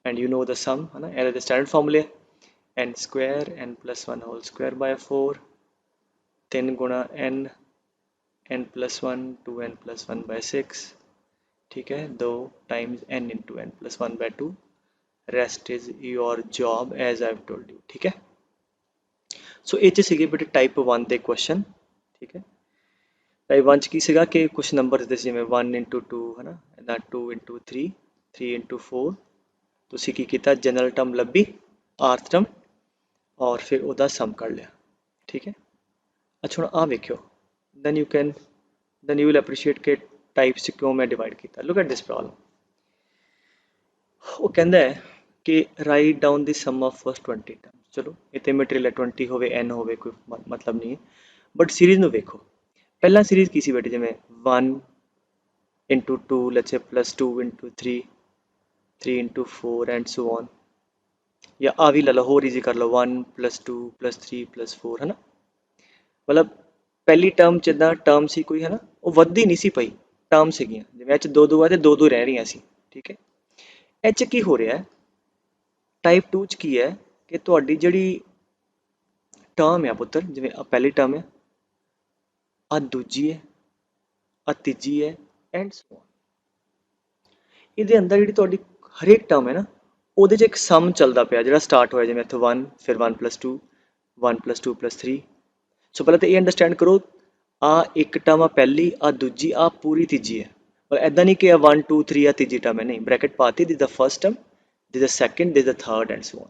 and you know the sum है ना, एज द स्टैंडर्ड फॉर्मूले n square n plus 1 whole square by 4, 3 गुणा n plus 1 2n plus 1 by 6, ठीक है, 2 times n into n plus 1 by 2, rest is your job as I've told you। ठीक है, ਸੋ ਇਹ 'ਚ ਸੀਗੇ ਬੇਟੇ ਟਾਈਪ 1 ਦੇ ਕੁਐਸਚਨ। ਠੀਕ ਹੈ, ਟਾਈਪ 1 'ਚ ਕੀ ਸੀਗਾ ਕਿ ਕੁਛ ਨੰਬਰ ਦਿੱਤੇ ਸੀ ਜਿਵੇਂ 1 into 2 ਹੈ ਨਾ, ਇੱਦਾਂ 2 into 3, 3 into 4। ਤੁਸੀਂ ਕੀ ਕੀਤਾ, ਜਨਰਲ ਟਰਮ ਲੱਭੀ, ਆਰਥ ਟਰਮ, ਔਰ ਫਿਰ ਉਹਦਾ ਸਮ ਕੱਢ ਲਿਆ। ਠੀਕ ਹੈ, ਅੱਛਾ ਹੁਣ ਆਹ ਵੇਖਿਓ, then you will appreciate ਕਿ ਟਾਈਪਸ 'ਚ ਕਿਉਂ ਮੈਂ ਡਿਵਾਈਡ ਕੀਤਾ। Look at this problem. ਉਹ ਕਹਿੰਦਾ ਹੈ ਕਿ right down the sum of first 20 term. ਚਲੋ ਇੱਥੇ ਮਟੀਰੀਅਲ 20 ਹੋਵੇ n ਹੋਵੇ ਕੋਈ ਮਤਲਬ ਨਹੀਂ ਹੈ, ਬਟ ਸੀਰੀਜ਼ ਨੂੰ ਵੇਖੋ। ਪਹਿਲਾਂ ਸੀਰੀਜ਼ ਕੀ ਸੀ ਬੇਟੇ, ਜਿਵੇਂ 1 into 2 let's say plus 2 into 3, 3 into 4 and so on। ਜਾਂ ਆ ਵੀ ਲੈ ਲਓ, ਹੋਰ ਈਜ਼ੀ ਕਰ ਲਓ, 1 plus 2 plus 3 plus 4 ਹੈ ਨਾ। ਮਤਲਬ ਪਹਿਲੀ ਟਰਮ 'ਚ ਇੱਦਾਂ ਟਰਮ ਸੀ ਕੋਈ ਹੈ ਨਾ, ਉਹ ਵੱਧਦੀ ਨਹੀਂ ਸੀ ਪਈ, ਟਰਮ ਸੀਗੀਆਂ, ਜਿਵੇਂ ਇਹ 'ਚ 2 2 ਆ ਤੇ 2 2 ਰਹਿ ਰਹੀਆਂ ਸੀ। ਠੀਕ ਹੈ, ਇਹ 'ਚ ਕੀ ਹੋ ਰਿਹਾ ਹੈ, ਟਾਈਪ 2 'ਚ ਕੀ ਹੈ ਕਿ ਤੁਹਾਡੀ ਜਿਹੜੀ ਟਰਮ ਹੈ ਪੁੱਤਰ, ਜਿਵੇਂ ਆ ਪਹਿਲੀ ਟਰਮ ਹੈ, ਆ ਦੂਜੀ ਹੈ, ਆ ਤੀਜੀ ਹੈ ਐਂਡ ਸੋ ਔਨ। ਇਹਦੇ ਅੰਦਰ ਜਿਹੜੀ ਤੁਹਾਡੀ ਹਰੇਕ ਟਰਮ ਹੈ ਨਾ, ਉਹਦੇ 'ਚ ਇੱਕ ਸਮ ਚੱਲਦਾ ਪਿਆ ਜਿਹੜਾ ਸਟਾਰਟ ਹੋਇਆ, ਜਿਵੇਂ ਇੱਥੇ 1, ਫਿਰ 1 plus 2, 1 plus 2 plus 3। ਸੋ ਪਹਿਲਾਂ ਤਾਂ ਇਹ ਅੰਡਰਸਟੈਂਡ ਕਰੋ, ਆ ਇੱਕ ਟਰਮ ਆ ਪਹਿਲੀ, ਆ ਦੂਜੀ, ਆ ਪੂਰੀ ਤੀਜੀ ਹੈ। ਪਰ ਇੱਦਾਂ ਨਹੀਂ ਕਿ ਆ 1 2 3 ਆ ਤੀਜੀ ਟਰਮ ਹੈ, ਨਹੀਂ, ਬ੍ਰੈਕਟ ਪਾਤੀ, ਦਿਸ ਦਾ ਫਸਟ ਟਰਮ, ਦਿਸ ਦਾ ਸੈਕਿੰਡ, ਦਿਸ ਦਾ ਥਰਡ ਐਂਡ ਸੋ ਔਨ।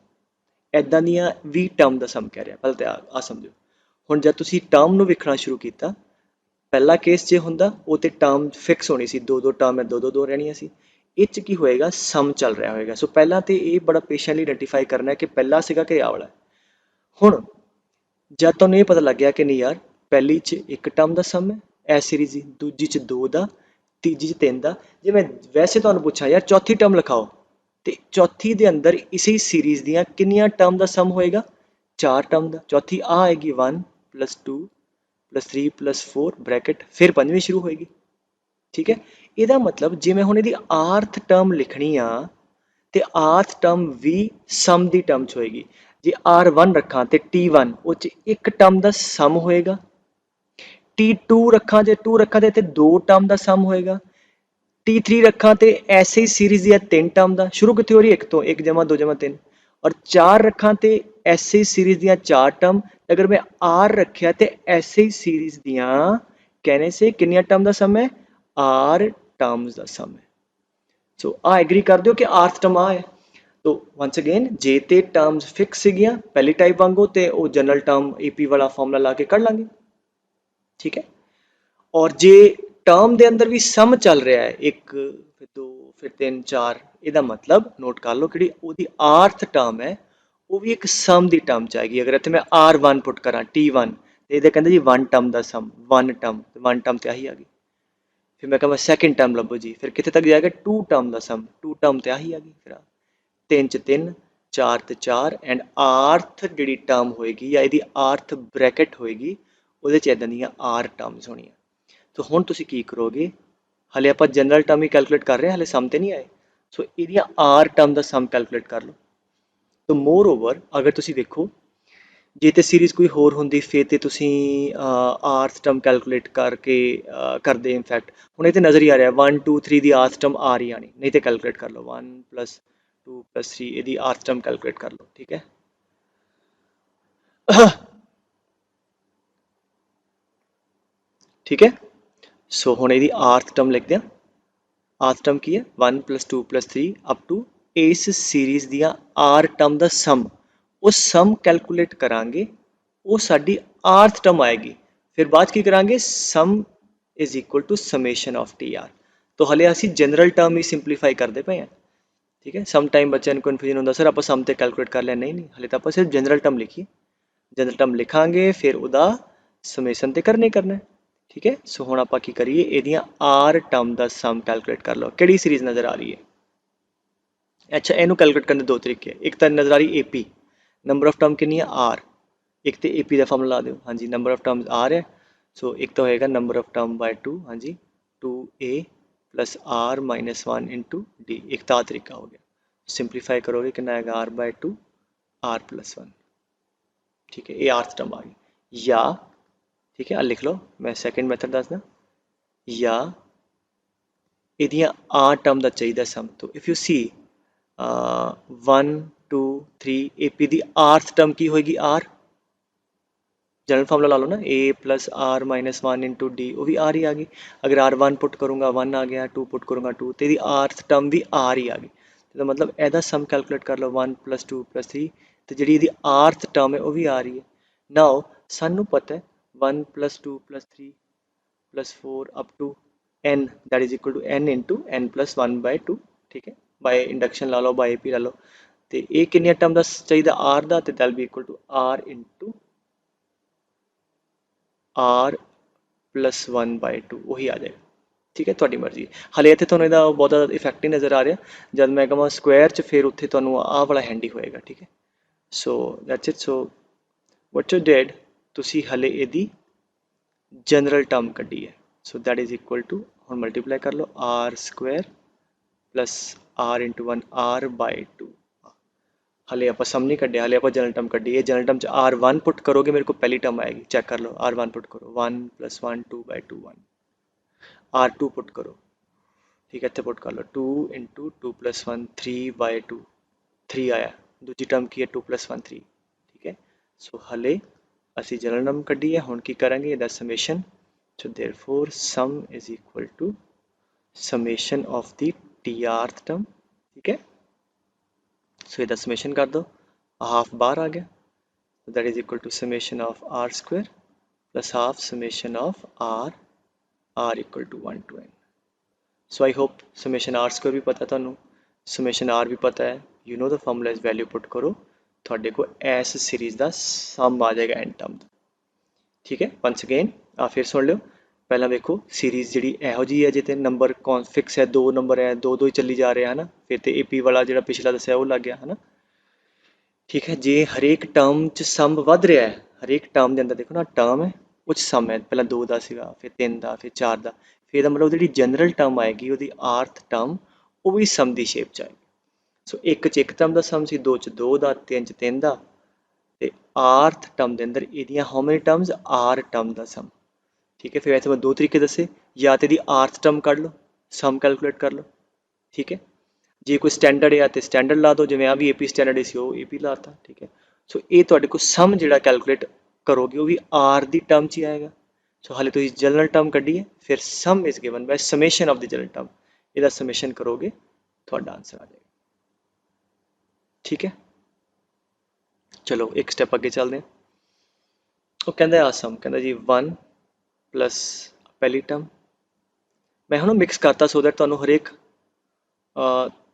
ਇੱਦਾਂ ਦੀਆਂ 20 ਟਰਮ ਦਾ ਸਮ ਕਹਿ ਰਿਹਾ। ਪਹਿਲਾਂ ਤਾਂ ਆ ਸਮਝੋ। ਹੁਣ ਜਦ ਤੁਸੀਂ ਟਰਮ ਨੂੰ ਵੇਖਣਾ ਸ਼ੁਰੂ ਕੀਤਾ, ਪਹਿਲਾ ਕੇਸ ਜੇ ਹੁੰਦਾ ਉਹ ਤੇ ਟਰਮ ਫਿਕਸ ਹੋਣੀ ਸੀ, 2 2 ਟਰਮ ਹੈ, 2 2 2 ਰਹਿਣੀਆਂ ਸੀ। ਇਹ 'ਚ ਕੀ ਹੋਏਗਾ, ਸਮ ਚੱਲ ਰਿਹਾ ਹੋਏਗਾ। ਸੋ ਪਹਿਲਾਂ ਤੇ ਇਹ ਬੜਾ ਪੇਸ਼ੈਂਟਲੀ ਆਈਡੈਂਟੀਫਾਈ ਕਰਨਾ ਹੈ ਕਿ ਪਹਿਲਾ ਸੀਗਾ ਕਿ ਆਹ ਵਾਲਾ। ਹੁਣ ਜਦ ਤੁਹਾਨੂੰ ਇਹ ਪਤਾ ਲੱਗ ਗਿਆ ਕਿ ਨਹੀਂ ਯਾਰ, ਪਹਿਲੀ 'ਚ ਇੱਕ ਟਰਮ ਦਾ ਸਮ ਹੈ ਐ ਸੀਰੀਜ਼ ਦੀ, ਦੂਜੀ 'ਚ 2 ਦਾ, ਤੀਜੀ 'ਚ 3 ਦਾ। ਜੇ ਮੈਂ ਵੈਸੇ ਤੁਹਾਨੂੰ ਪੁੱਛਾਂ ਯਾਰ ਚੌਥੀ ਟਰਮ ਲਿਖਾਓ, ਤੇ ਚੌਥੀ ਦੇ ਅੰਦਰ ਇਸੇ ਸੀਰੀਜ਼ ਦੀਆਂ ਕਿੰਨੀਆਂ ਟਰਮ ਦਾ ਸਮ ਹੋਏਗਾ, 4 ਟਰਮ ਦਾ। ਚੌਥੀ ਆ ਆਏਗੀ 1 plus 2 plus 3 plus 4 ਬ੍ਰੈਕਟ, ਫਿਰ ਪੰਜਵੀਂ ਸ਼ੁਰੂ ਹੋਏਗੀ। ਠੀਕ ਹੈ, ਇਹਦਾ ਮਤਲਬ ਜੇ ਮੈਂ ਹੁਣ ਇਹਦੀ ਆਰਥ ਟਰਮ ਲਿਖਣੀ ਆ, ਤੇ ਆਰਥ ਟਰਮ ਵੀ ਸਮ ਦੀ ਟਰਮ 'ਚ ਹੋਏਗੀ। ਜੇ R1 ਰੱਖਾਂ ਤੇ T1, ਉਹ 'ਚ ਇੱਕ ਟਰਮ ਦਾ ਸਮ ਹੋਏਗਾ। T2 ਰੱਖਾਂ, ਜੇ 2 ਰੱਖਾਂ ਤੇ ਇੱਥੇ 2 ਟਰਮ ਦਾ ਸਮ ਹੋਏਗਾ। T3 ਰੱਖਾਂ ਤੇ ਐਸੇ ਹੀ ਸੀਰੀਜ਼ ਦੀਆਂ 3 ਟਰਮ ਦਾ, ਸ਼ੁਰੂ ਕਿੱਥੇ ਹੋ ਰਹੀ, 1 ਤੋਂ, 1 ਜਮਾ 2 ਜਮਾ 3। ਔਰ 4 ਰੱਖਾਂ ਤੇ ਐਸੇ ਹੀ ਸੀਰੀਜ਼ ਦੀਆਂ 4 ਟਰਮ। ਅਗਰ ਮੈਂ R ਰੱਖਿਆ ਤੇ ਐਸੇ ਹੀ ਸੀਰੀਜ਼ ਦੀਆਂ कहने से कितनी टर्म का सम है, R टर्म्स का सम है। सो आ एग्री कर दो कि आर्थ टर्म आ है। तो वंस अगेन जे ते टर्म्स फिक्स सीगियां पहली टाइप वांगू, तो वो जनरल टर्म AP वाला फॉर्मूला ला के कर लांगे। ठीक है, और जे टर्म के अंदर भी सम चल रहा है, 1 फिर 2 फिर 3 4, ਇਹਦਾ मतलब नोट कर लो कि ਉਹਦੀ आर्थ टर्म है वो भी एक सम की टर्म च आएगी। अगर इतने मैं R1 पुट करा T1, तो ये कहते जी 1 टर्म का सम, 1 टर्म तो आही आ गई। फिर मैं कहा सैकेंड टर्म लभो जी, फिर कितने तक जाएगा, 2 टर्म का सम, 2 टर्म तो आही आ गई। फिर 3 च 3, 4 ते 4, एंड आर्थ जी टर्म होएगी या यदि आर्थ ब्रैकेट होएगी, वो इदा दी R टर्म्स होनी। तो हुण तुसीं की करोगे, हले आप जनरल टर्म ही कैलकुलेट कर रहे हैं, हले सम तो नहीं आए। सो इहदियां R टर्म का सम कैलकुलेट कर लो। तो मोर ओवर अगर तुसीं देखो, जे तो सीरीज़ कोई होर होंदी फिर तो तुसीं आर्थ टर्म कैलकुलेट करके करदे। इनफैक्ट हुण इत्थे नज़र ही आ रहा है 1 2 3 दी आर्थ टर्म आ रही आनी, नहीं तो कैलकुलेट कर लो 1 + 2 + 3 इहदी आर्थ टर्म कैलकुलेट कर लो। ठीक है, ठीक है। सो हुण इहदी आर्थ टर्म लिखदे हां। आर्थ टर्म की है 1 + 2 + 3 अप टू इस सीरीज़ दियां R टर्म का सम, वो सम कैलकुलेट करांगे, वो साडी आर्थ टर्म आएगी। फिर बाद की करांगे, sum is equal to summation of TR। तो हले असी जनरल टर्म ही सिंपलीफाई करते पे हैं। ठीक है, सम टाइम बच्चों को कन्फ्यूजन होंदा सर आप सम तो कैलकुलेट कर लिया, नहीं हले तो आप सिर्फ जनरल टर्म लिखिए, जनरल टर्म लिखांगे फिर उदा समेशन तो करना ही करना है। ठीक है, सो हुण आपां की करिए, इहदियां R टर्म का सम कैलकुलेट कर लो। किहड़ी सीरीज़ नज़र आ रही है, अच्छा इनू कैलकुलेट करने दो तरीके, एक तो नज़र आ रही AP, नंबर ऑफ टर्म कितनी है R, एक तो AP का फॉर्मूला ला दो। हाँ जी, नंबर ऑफ टर्म्स R है, सो एक तो होएगा नंबर ऑफ टर्म बाय 2, हाँ जी 2A + R - 1 × D, एक तो तरीका हो गया। सिंपलीफाई करोगे कितना आएगा, R/2 R + 1। ठीक है, ये आर्थ टर्म आ गई। या ठीक है, लिख लो, मैं सैकेंड मैथड दसदा, या इहदियां R टर्म का चाहिए सम। तो इफ यू सी 1 2 3 AP ਦੀ rth टर्म की होएगी r जनरल फार्मूला ला लो ना a plus r minus one into d वो भी आर ही आ गई। अगर आर वन पुट करूँगा वन आ गया, टू पुट करूँगा टू, तो आर्थ टर्म भी आर ही आ गई। तो मतलब ਇਹਦਾ सम कैलकुलेट कर लो 1 + 2 + 3 तो ਜਿਹੜੀ ਇਹਦੀ ਆਰਥ ਟਰਮ ਹੈ ਉਹ ਵੀ ਆ ਰਹੀ ਹੈ। ਨਾਓ ਸਾਨੂੰ ਪਤਾ ਹੈ 1 + 2 + 3 + 4 up to n that is equal to n into n + 1/2 ठीक है। बाय इंडक्शन ला लो बाय AP ला लो तो ये किन्नियां टर्म ਦਾ ਚਾਹੀਦਾ r ਦਾ ਤੇ that be equal to r into r plus 1/2 वही आ जाएगा ठीक है। थोड़ी मर्जी हाले इतने थोड़ा ਇਹਦਾ बहुत ज़्यादा इफेक्ट नहीं नज़र आ रहा जब मैं कਹਾਂ स्क्वायर च फिर उत्थे ਤੁਹਾਨੂੰ ਆਹ वाला हैंडी होएगा ठीक है। So that's it. So what you did ਤੁਸੀਂ ਹਲੇ ਇਹਦੀ जनरल टर्म ਕੱਢੀ है। So that is equal to ਹੁਣ मल्टीप्लाई कर लो r² plus r into 1 r/2 हाले आप सम नहीं कढ़िया हाले आप जनरल टर्म कढ़ी है। जनरल टर्म r1 पुट करोगे मेरे को पहली टर्म आएगी चेक कर लो r1 पुट करो 1 + 1 2/2 1 r2 पुट करो ठीक है इतने पुट कर लो 2 इंटू 2 + 1 3/2 3 आया दूजी टर्म की है 2 + 1 3 ठीक है। सो हले असी जनरल टर्म कढ़ी है हुण की करांगे इहदा summation. So therefore sum is equal to summation of the tth term ठीक है। सो इहदा समेशन कर दो हाफ बाहर आ गया that is equal to summation of r² plus half summation of r equal to 1 to n। So I hope summation r² भी पता तुहानू समेशन r भी पता है you know the formula is value put करो थोड़े को इस सीरीज़ का सम आ जाएगा एंड टर्म ठीक है। वंस अगेन फिर सुन लो पहला देखो सीरीज़ जी यहो जी है जिते नंबर कौन फिक्स है 2 नंबर है 2 ही चली जा रहे हैं ना फिर तो AP वाला जो पिछला दसिया वो लग गया है ना ठीक है। जे हरेक टर्म च सम वध रहा है हरेक टर्म के अंदर देखो ना टर्म है वो सम है पहला 2 का सीगा फिर 3 का फिर 4 का फिर मतलब जी जनरल टर्म आएगी वो आर्थ टर्म वो भी सम की शेप च आएगी। सो एक च एक टर्म का सम सी 2 च 2 का 3 च 3 का ते आर्थ टर्म के अंदर एदियां how many terms are term का सम ठीक है। फिर वैसे मैं 2 तरीके दसे या तो आर्थ टर्म कढ़ लो सम कैलकुलेट कर लो ठीक है। जे कोई स्टैंडर्ड है तो स्टैंडर्ड ला दो जिवें आ भी AP स्टैंडर्ड सी वो AP लाता ठीक है। सो ये तुहाडे को सम जिहड़ा कैलकुलेट करोगे वो भी आर दी टर्म च ही आएगा। सो हाले तुसीं जनरल टर्म कढ़िए फिर sum is given by summation of the general term इहदा समेशन करोगे तुहाडा आंसर आ जाएगा ठीक है। चलो एक स्टैप अगे चलते हैं। वो कहता है आसम कहता जी 1 प्लस पहली टर्म मैं हूँ मिक्स करता सो दैट तुहानू हरेक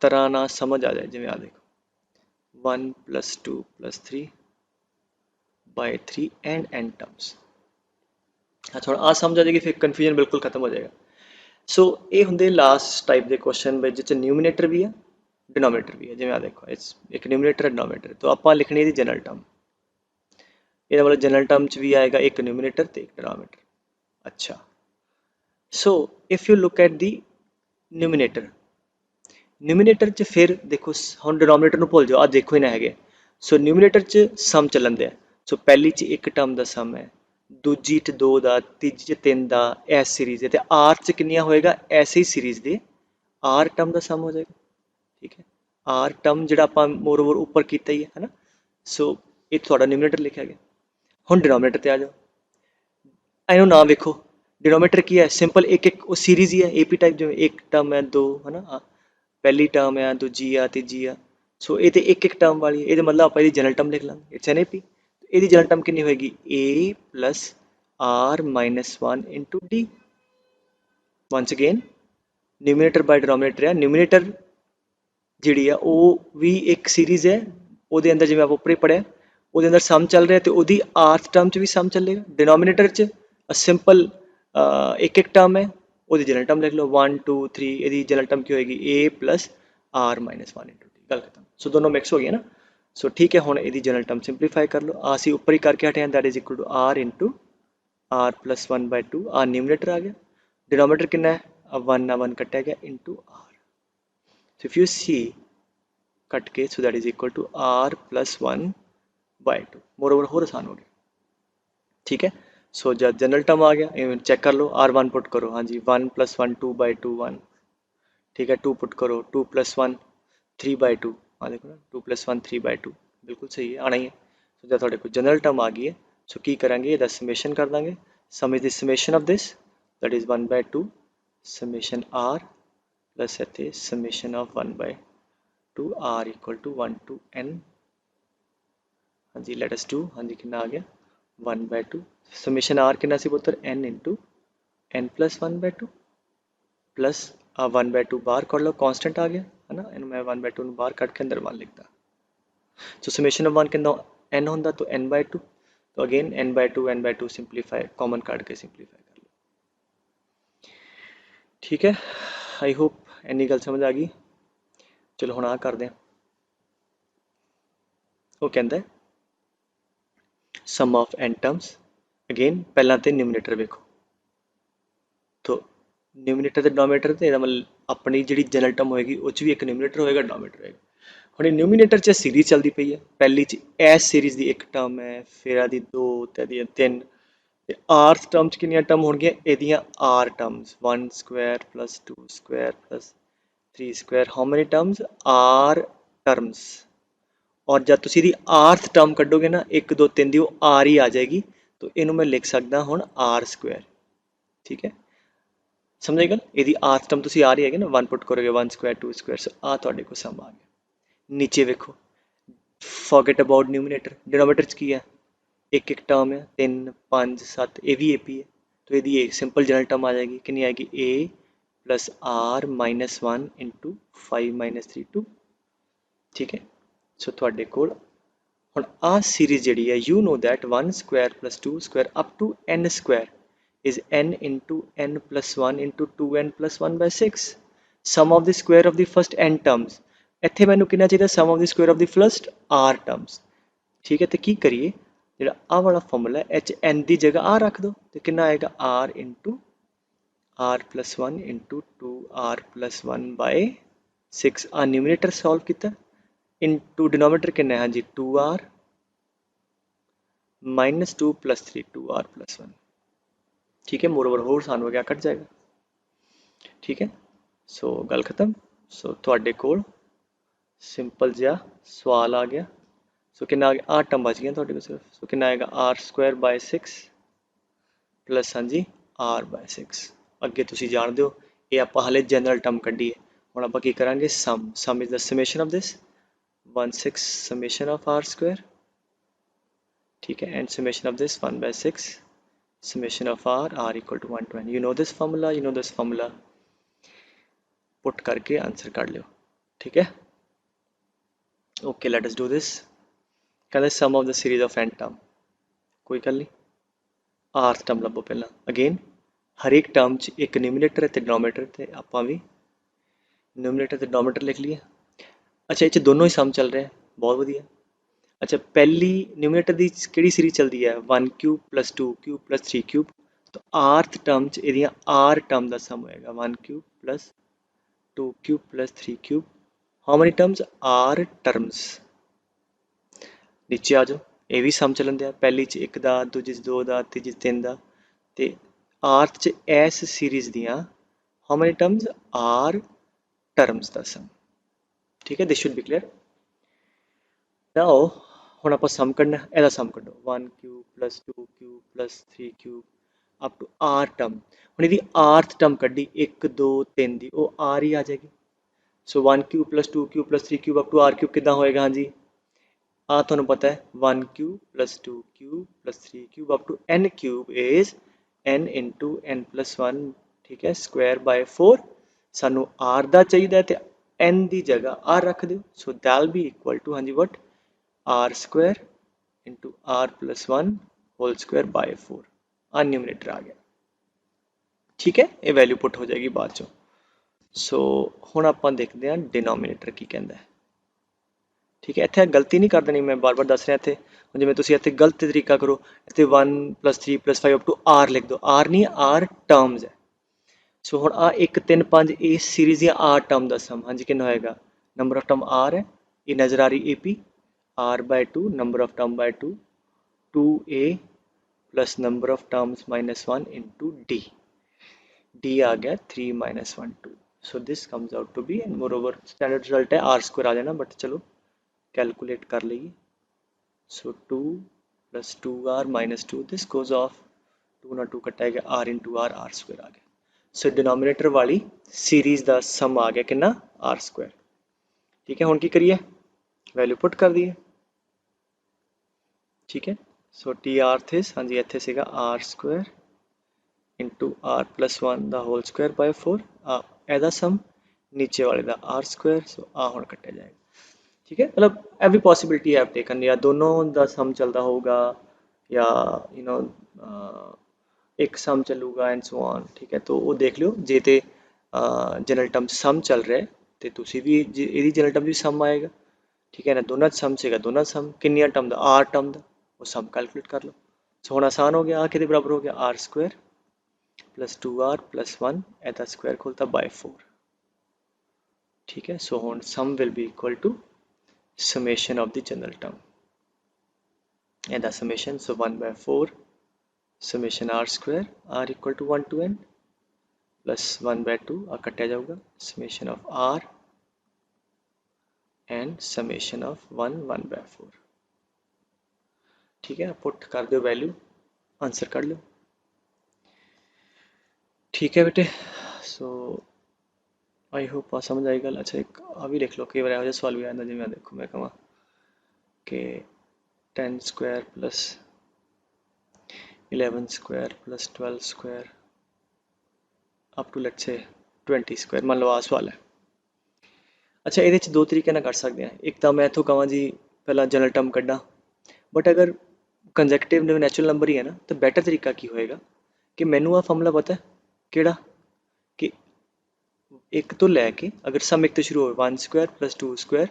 तरह ना समझ आ जाए जिवें आ देखो 1 + 2 + 3/3 एंड n टर्म्स हाँ थोड़ा आ समझ आ जाएगी फिर कन्फ्यूजन बिल्कुल खत्म हो जाएगा। सो ये होंगे लास्ट टाइप के क्वेश्चन जिस न्यूमिनेटर भी है डिनोमिनेटर भी है जिवें आ देखो एक न्यूमिनेटर है डिनोमिनेटर तो आप लिखनी है जनरल टर्म ये मतलब जनरल टर्म च भी आएगा एक न्यूमिनेटर तो एक डिनोमिनेटर। अच्छा सो if you look at the numerator numerator च फिर देखो हम डिनोमिनेटर भूल जाओ आ देखो ही ना है। सो न्यूमिनेटर च सम चलन दे सो पहली च एक टर्म का सम है दूजी च 2 का तीजी च 3 का इस सीरीज़ है तो आर च किन्नियां होएगा ऐसे ही सीरीज़ दे आर टर्म का सम हो जाएगा ठीक है। आर टर्म जो आप मोर ओवर उपर किया ही है ना। सो ये थोड़ा न्यूमिनेटर लिखा गया हम डिनोमिनेटर पर आ जाओ इनू ना वेखो डिनोमिनेटर की है सिंपल एक एक वो सीरीज़ ही है AP टाइप जो एक टर्म है 2 है ना पहली टर्म है दूजी आ तीजी आ सो ये तो एक एक टर्म वाली ये मतलब आप जनरल टर्म लिख लेंगे इट्स एन AP ये जनरल टर्म कितनी होएगी A + R - 1 into D once again numerator by denominator है न्यूमिनेटर जी है वो भी एक सीरीज़ है वो अंदर जिवें आप ऊपर ही पढ़िया वो अंदर सम चल रहा है तो वो आर्थ टर्म च भी सम चलेगा डिनोमिनेटर च सिंपल एक एक टर्म है वो जनरल टर्म लिख लो 1 2 3 ये जनरल टर्म की होएगी A + R - 1 इंटू D गल खत्म। सो दोनों मिक्स हो गया ना। सो ठीक है हुण ये जनरल टर्म सिंपलीफाई कर लो असी ऊपर ही करके हटे हैं that is equal to R into R + 1/2 R numerator आ गया डिनोमिनेटर कितना है 1 कटा गया into R। So if you see cut के so that is equal to R + 1/2 moreover होर आसान हो गया ठीक है। सो जब जनरल टर्म आ गया चेक कर लो R1 पुट करो हाँ जी 1 + 1 2/2 1 ठीक है 2 पुट करो 2 + 1 3/2 हाँ देखो ना 2 + 1 3/2 बिल्कुल सही है आना ही है। सो जब थोड़े को जनरल टर्म आ गई है सो की करांगे ਇਹਦਾ ਸਮੇਸ਼ਨ ਕਰ ਦਾਂਗੇ sum is the summation of this that is 1/2 summation r plus ਇੱਥੇ summation of 1/2 r equal to 1 to n हाँ जी let us do हाँ जी कितना आ गया 1/2 summation r कितना सी पुत्र n into n plus 1/2 plus 1/2 बाहर कर लो कांस्टेंट आ गया है ना इन मैं 1/2 ਨੂੰ ਬਾਹਰ ਕੱਢ ਕੇ ਅੰਦਰ 1 ਲਿਖਦਾ ਸੋ ਸਮੇਸ਼ਨ ਆਫ 1 ਕਿੰਨਾ n ਹੁੰਦਾ तो n/2 तो अगेन n/2 सिंपलीफाई कॉमन काट के सिंपलीफाई कर लो ठीक है आई होप इन्नी गल समझ आ गई चलो हुण आ करदे हैं वो कहंदा sum of n terms again पहला ते न्यूमरेटर वेखो तो न्यूमरेटर ते डिनोमिनेटर ते मतलब अपनी जिहड़ी जनरल टर्म होएगी उस च भी एक न्यूमरेटर होएगा डिनोमिनेटर होएगा ਹੁਣ न्यूमरेटर च सीरीज चलती पई है पहली च एस सीरीज की एक टर्म है फिर आदि दो ते आदि तीन ते आर्थ टर्म च कितनियां टर्म होणगियां एदियां are terms 1 square plus 2 square plus 3 square how many terms are terms और जब तुसीं दी आर्थ टर्म कड्डोगे ना 1 2 3 दी वो आर ही आ जाएगी तो इनू मैं लिख सकदा हुण आर स्क्वायर ठीक है समझ गल ਇਹਦੀ ਆਰਥ ਟਰਮ ਤੁਸੀਂ ਆ ਰਹੀ ਹੈਗੇ ਨਾ 1 ਪੁੱਟ ਕਰੋਗੇ 1 ਸਕੁਆयर 2 ਸਕੁਆयर ਸੋ ਆ ਤੁਹਾਡੇ ਕੋਲ ਸਮ ਆ ਗਿਆ ਨੀਚੇ ਵੇਖੋ ਫੋਰਗੇਟ ਅਬਾਊਟ ਨਿਊਮਰੇਟਰ ਡਿਨੋਮੀਨੇਟਰ ਚ ਕੀ ਹੈ एक एक टर्म है 3 5 7 ये भी AP है तो यदि एक सिंपल जनरल टर्म आ जाएगी कितनी आएगी a प्लस r -1 इंटू 5 - 3 2 ठीक है सो थोड़े कोल हुण आ सीरीज जिहड़ी है you know that 1 square plus 2 square up to n square is n into n plus 1 into 2n plus 1 by 6 sum of the square of the first n terms ਇੱਥੇ ਮੈਨੂੰ ਕਿੰਨਾ ਚਾਹੀਦਾ sum of the square of the first r terms ठीक है तो की करिए ਜਿਹੜਾ ਆ ਵਾਲਾ ਫਾਰਮੂਲਾ h n ਦੀ ਜਗ੍ਹਾ r ਰੱਖ ਦੋ ਤੇ ਕਿੰਨਾ ਆਏਗਾ r into r plus 1 into 2r plus 1 by 6 ਆ ਨਿਊਮਰੇਟਰ ਸੋਲਵ ਕੀਤਾ into डिनोमिनेटर कितना है हाँ जी 2r minus 2 plus 3 2r plus 1 ठीक है मोर ओवर होर सान हो गया कट जाएगा ठीक है सो गल खत्म सो थोड़े कोल सिंपल जिहा सवाल आ गया सो कितना आ गया 8 टर्म बच गया थोड़े को सिर्फ सो कितना आएगा r² / 6 प्लस हाँ जी r/6 अगे तुसी जानते हो ये आप हाले जनरल टर्म कड्डी है हुण आपां की करांगे sum is the summation of this 1/6 summation of r² ठीक है and summation of this 1/6 summation of r equal to 1 to n you know this formula put करके आंसर कर लो ठीक है okay let us do this कहते sum of the series of n term कोई गल नहीं आर्थ टर्म लभो पहला अगेन हर एक टर्म च एक न्यूमरेटर ते डिनोमिनेटर ते आपां भी न्यूमरेटर ते डिनोमिनेटर लिख लिए अच्छा ये दोनों ही सम चल रहे हैं बहुत वधिया अच्छा पहली न्यूमरेटर की किहड़ी सीरीज चलती है 1 cube plus 2 cube plus 3 cube तो आर्थ टर्म च एदियां आर टर्म का सम होएगा 1 cube plus 2 cube plus 3 cube how many terms are terms नीचे आ जाओ ये भी सम चलन दिया पहली च 1 दा दूजी च 2 दा तीजी च 3 दा ते आर्थ च एस सीरीज दियां how many terms are terms दा सम ठीक है this should be clear now हुण आपां सम कढना एदा सम कढो 1 cube plus 2 cube plus 3 cube up to r term हुण इहदी आर्थ टर्म कड्डी 1 2 3 दी वो आर ही आ जाएगी so 1 cube plus 2 cube plus 3 cube up to r cube कितना होएगा हाँ जी आ तुहानू पता है 1 cube plus 2 cube plus 3 cube up to n cube is n into n plus 1 ठीक है स्क्वायर बाय 4 सानू r दा चाहिए तो n दी जगह r रख दो so that be equal to हाँ जी what r square into r plus 1 whole square by 4 आ न्यूमरेटर आ गया ठीक है ये वैल्यू पुट हो जाएगी बाद चो सो हुण आपां देखते हैं डिनोमिनेटर की कहता है ठीक है इत्थे गलती नहीं कर देनी मैं बार बार दस रहा इत्थे जिवें तुसीं इत्थे गलत तरीका करो इत्थे 1 + 3 + 5 अप टू आर लिख दो आर नहीं आर टर्म्स है सो हुण आ 1 3 5 इस सीरीज या आर टर्म का सम हाँ जी कितना होएगा नंबर ऑफ टर्म आर है ये नज़र आ रही AP r/2 number of term by 2 2a plus number of terms -1 into d आ गया 3 - 1 2 so this comes out to be, and moreover standard result है आर स्क्वायर आ जाना, बट चलो कैलकुलेट कर लीजिए। सो 2 + 2r - 2, दिस गोज ऑफ, 2 ਨਾਲ 2 ਕੱਟਿਆ ਗਿਆ, r into r, r square आ गया। सो डिनोमिनेटर वाली सीरीज़ का सम आ गया कितना, r स्क्वायर। ठीक है, हुण की करिए, वैल्यू पुट कर दिए। ठीक है, सो टी आर थे, हाँ जी इत्थे सीगा r स्क्वायर इंटू r + 1 ਦਾ होल स्क्वायर बाय 4, ਇਹਦਾ सम नीचे वाले का r स्क्वायर। सो आ हुण कट्टिया जाएगा। ठीक है, मतलब एवरी पॉसिबिलिटी है टेकन, या दोनों का सम चलता होगा, या यू नो एक सम चलूगा एंड सो ऑन। ठीक है, तो वो देख लियो, जे तो जनरल टर्म सम चल रहा है तो तुसी भी ये जनरल टर्म भी सम आएगा। ठीक है ना, दोनों सम से दोनों सम किनिया टर्म का, आर टर्म का, वो सम कैलकुलेट कर लो। सो हुण आसान हो गया, आ किहदे बराबर हो गया, r स्क्वायर + 2r + 1, एदा स्क्वायर खोलता बाय 4। ठीक है, सो हुण sum will be equal to summation of the general term, and the summation, so 1/4 summation r square, r equal to 1 to n plus 1/2 कटा जाऊगा, summation of r and summation of 1/4। ठीक है, put कर दो value, answer कर लो। ठीक है बेटे, सो आई होप आ समझ आई गल। अच्छा एक आ भी देख लो, कई बार यह सवाल भी आता जिवें देखो मैं कहा कि 10 square plus 11 square plus 12 square up to let's say 20 square, मान लो आ सवाल है। अच्छा ये दो तरीके ना कर सकते हैं, एक तो मैं इतों कहा जी पहला जनरल टर्म कड्डा, बट अगर कंजैक्टिव नैचुरल नंबर ही है ना, तो बैटर तरीका की होएगा कि मैनू आ फॉर्मूला पता है केड़ा, कि एक तो लैके अगर सम एक तो शुरू हो 1 square + 2 square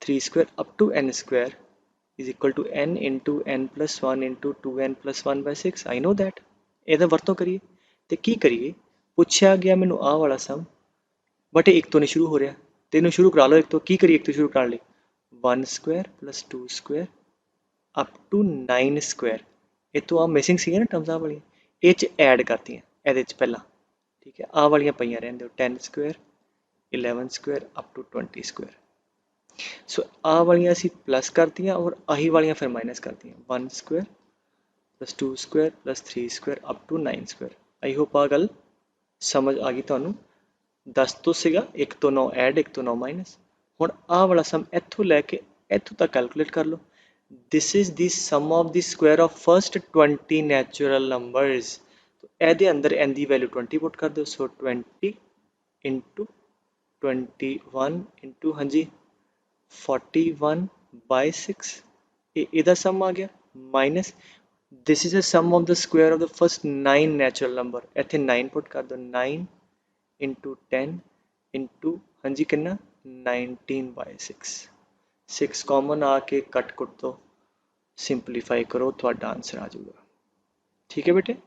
3 square up to n square is equal to n into n + 1 into 2n + 1/6। I know that, ਇਹਦਾ ਵਰਤੋਂ ਕਰੀਏ ਤੇ ਕੀ ਕਰੀਏ, ਪੁੱਛਿਆ ਗਿਆ ਮੈਨੂੰ ਆਹ ਵਾਲਾ ਸਮ, बट एक तो नहीं शुरू हो रहा, तेनों शुरू करा लो एक तो, की करिए एक तो शुरू करा ली 1 square + 2 square up to 9 square, ये तो आ मिसिंग सी ना टर्म्स आ वाली, ये ऐड करती हैं ये पहला। ठीक है, आ वाली पईयां रहन दो 10 square 11 square up to 20 square. So आ वाली असी प्लस करती हैं और आही वाली फिर माइनस करती हैं, 1 square + 2 square + 3 square up to 9 square. I hope आ गल समझ आ गई तुहानू। 10 तो सीगा, 1 तो 9 ऐड 1 तो 9 माइनस, हुण आ वाला सम इत्थों लैके इत्थों तक कैलकुलेट कर लो। This is the sum of the square of first 20 natural numbers, तो ਇਹਦੇ अंदर n की वैल्यू 20 पुट कर दो। सो 20 इंटू 21 इंटू हाँ जी 41/6, ਇਹਦਾ सम आ गया, minus this is a sum of the square of the first 9 natural number, इत्थे 9 पुट कर दो, 9 इंटू 10 इंटू हाँ जी कितना 19/6, 6 कॉमन आके कट कुट दो, सिंपलीफाई करो, थोड़ा आंसर आ जाएगा। ठीक है बेटे।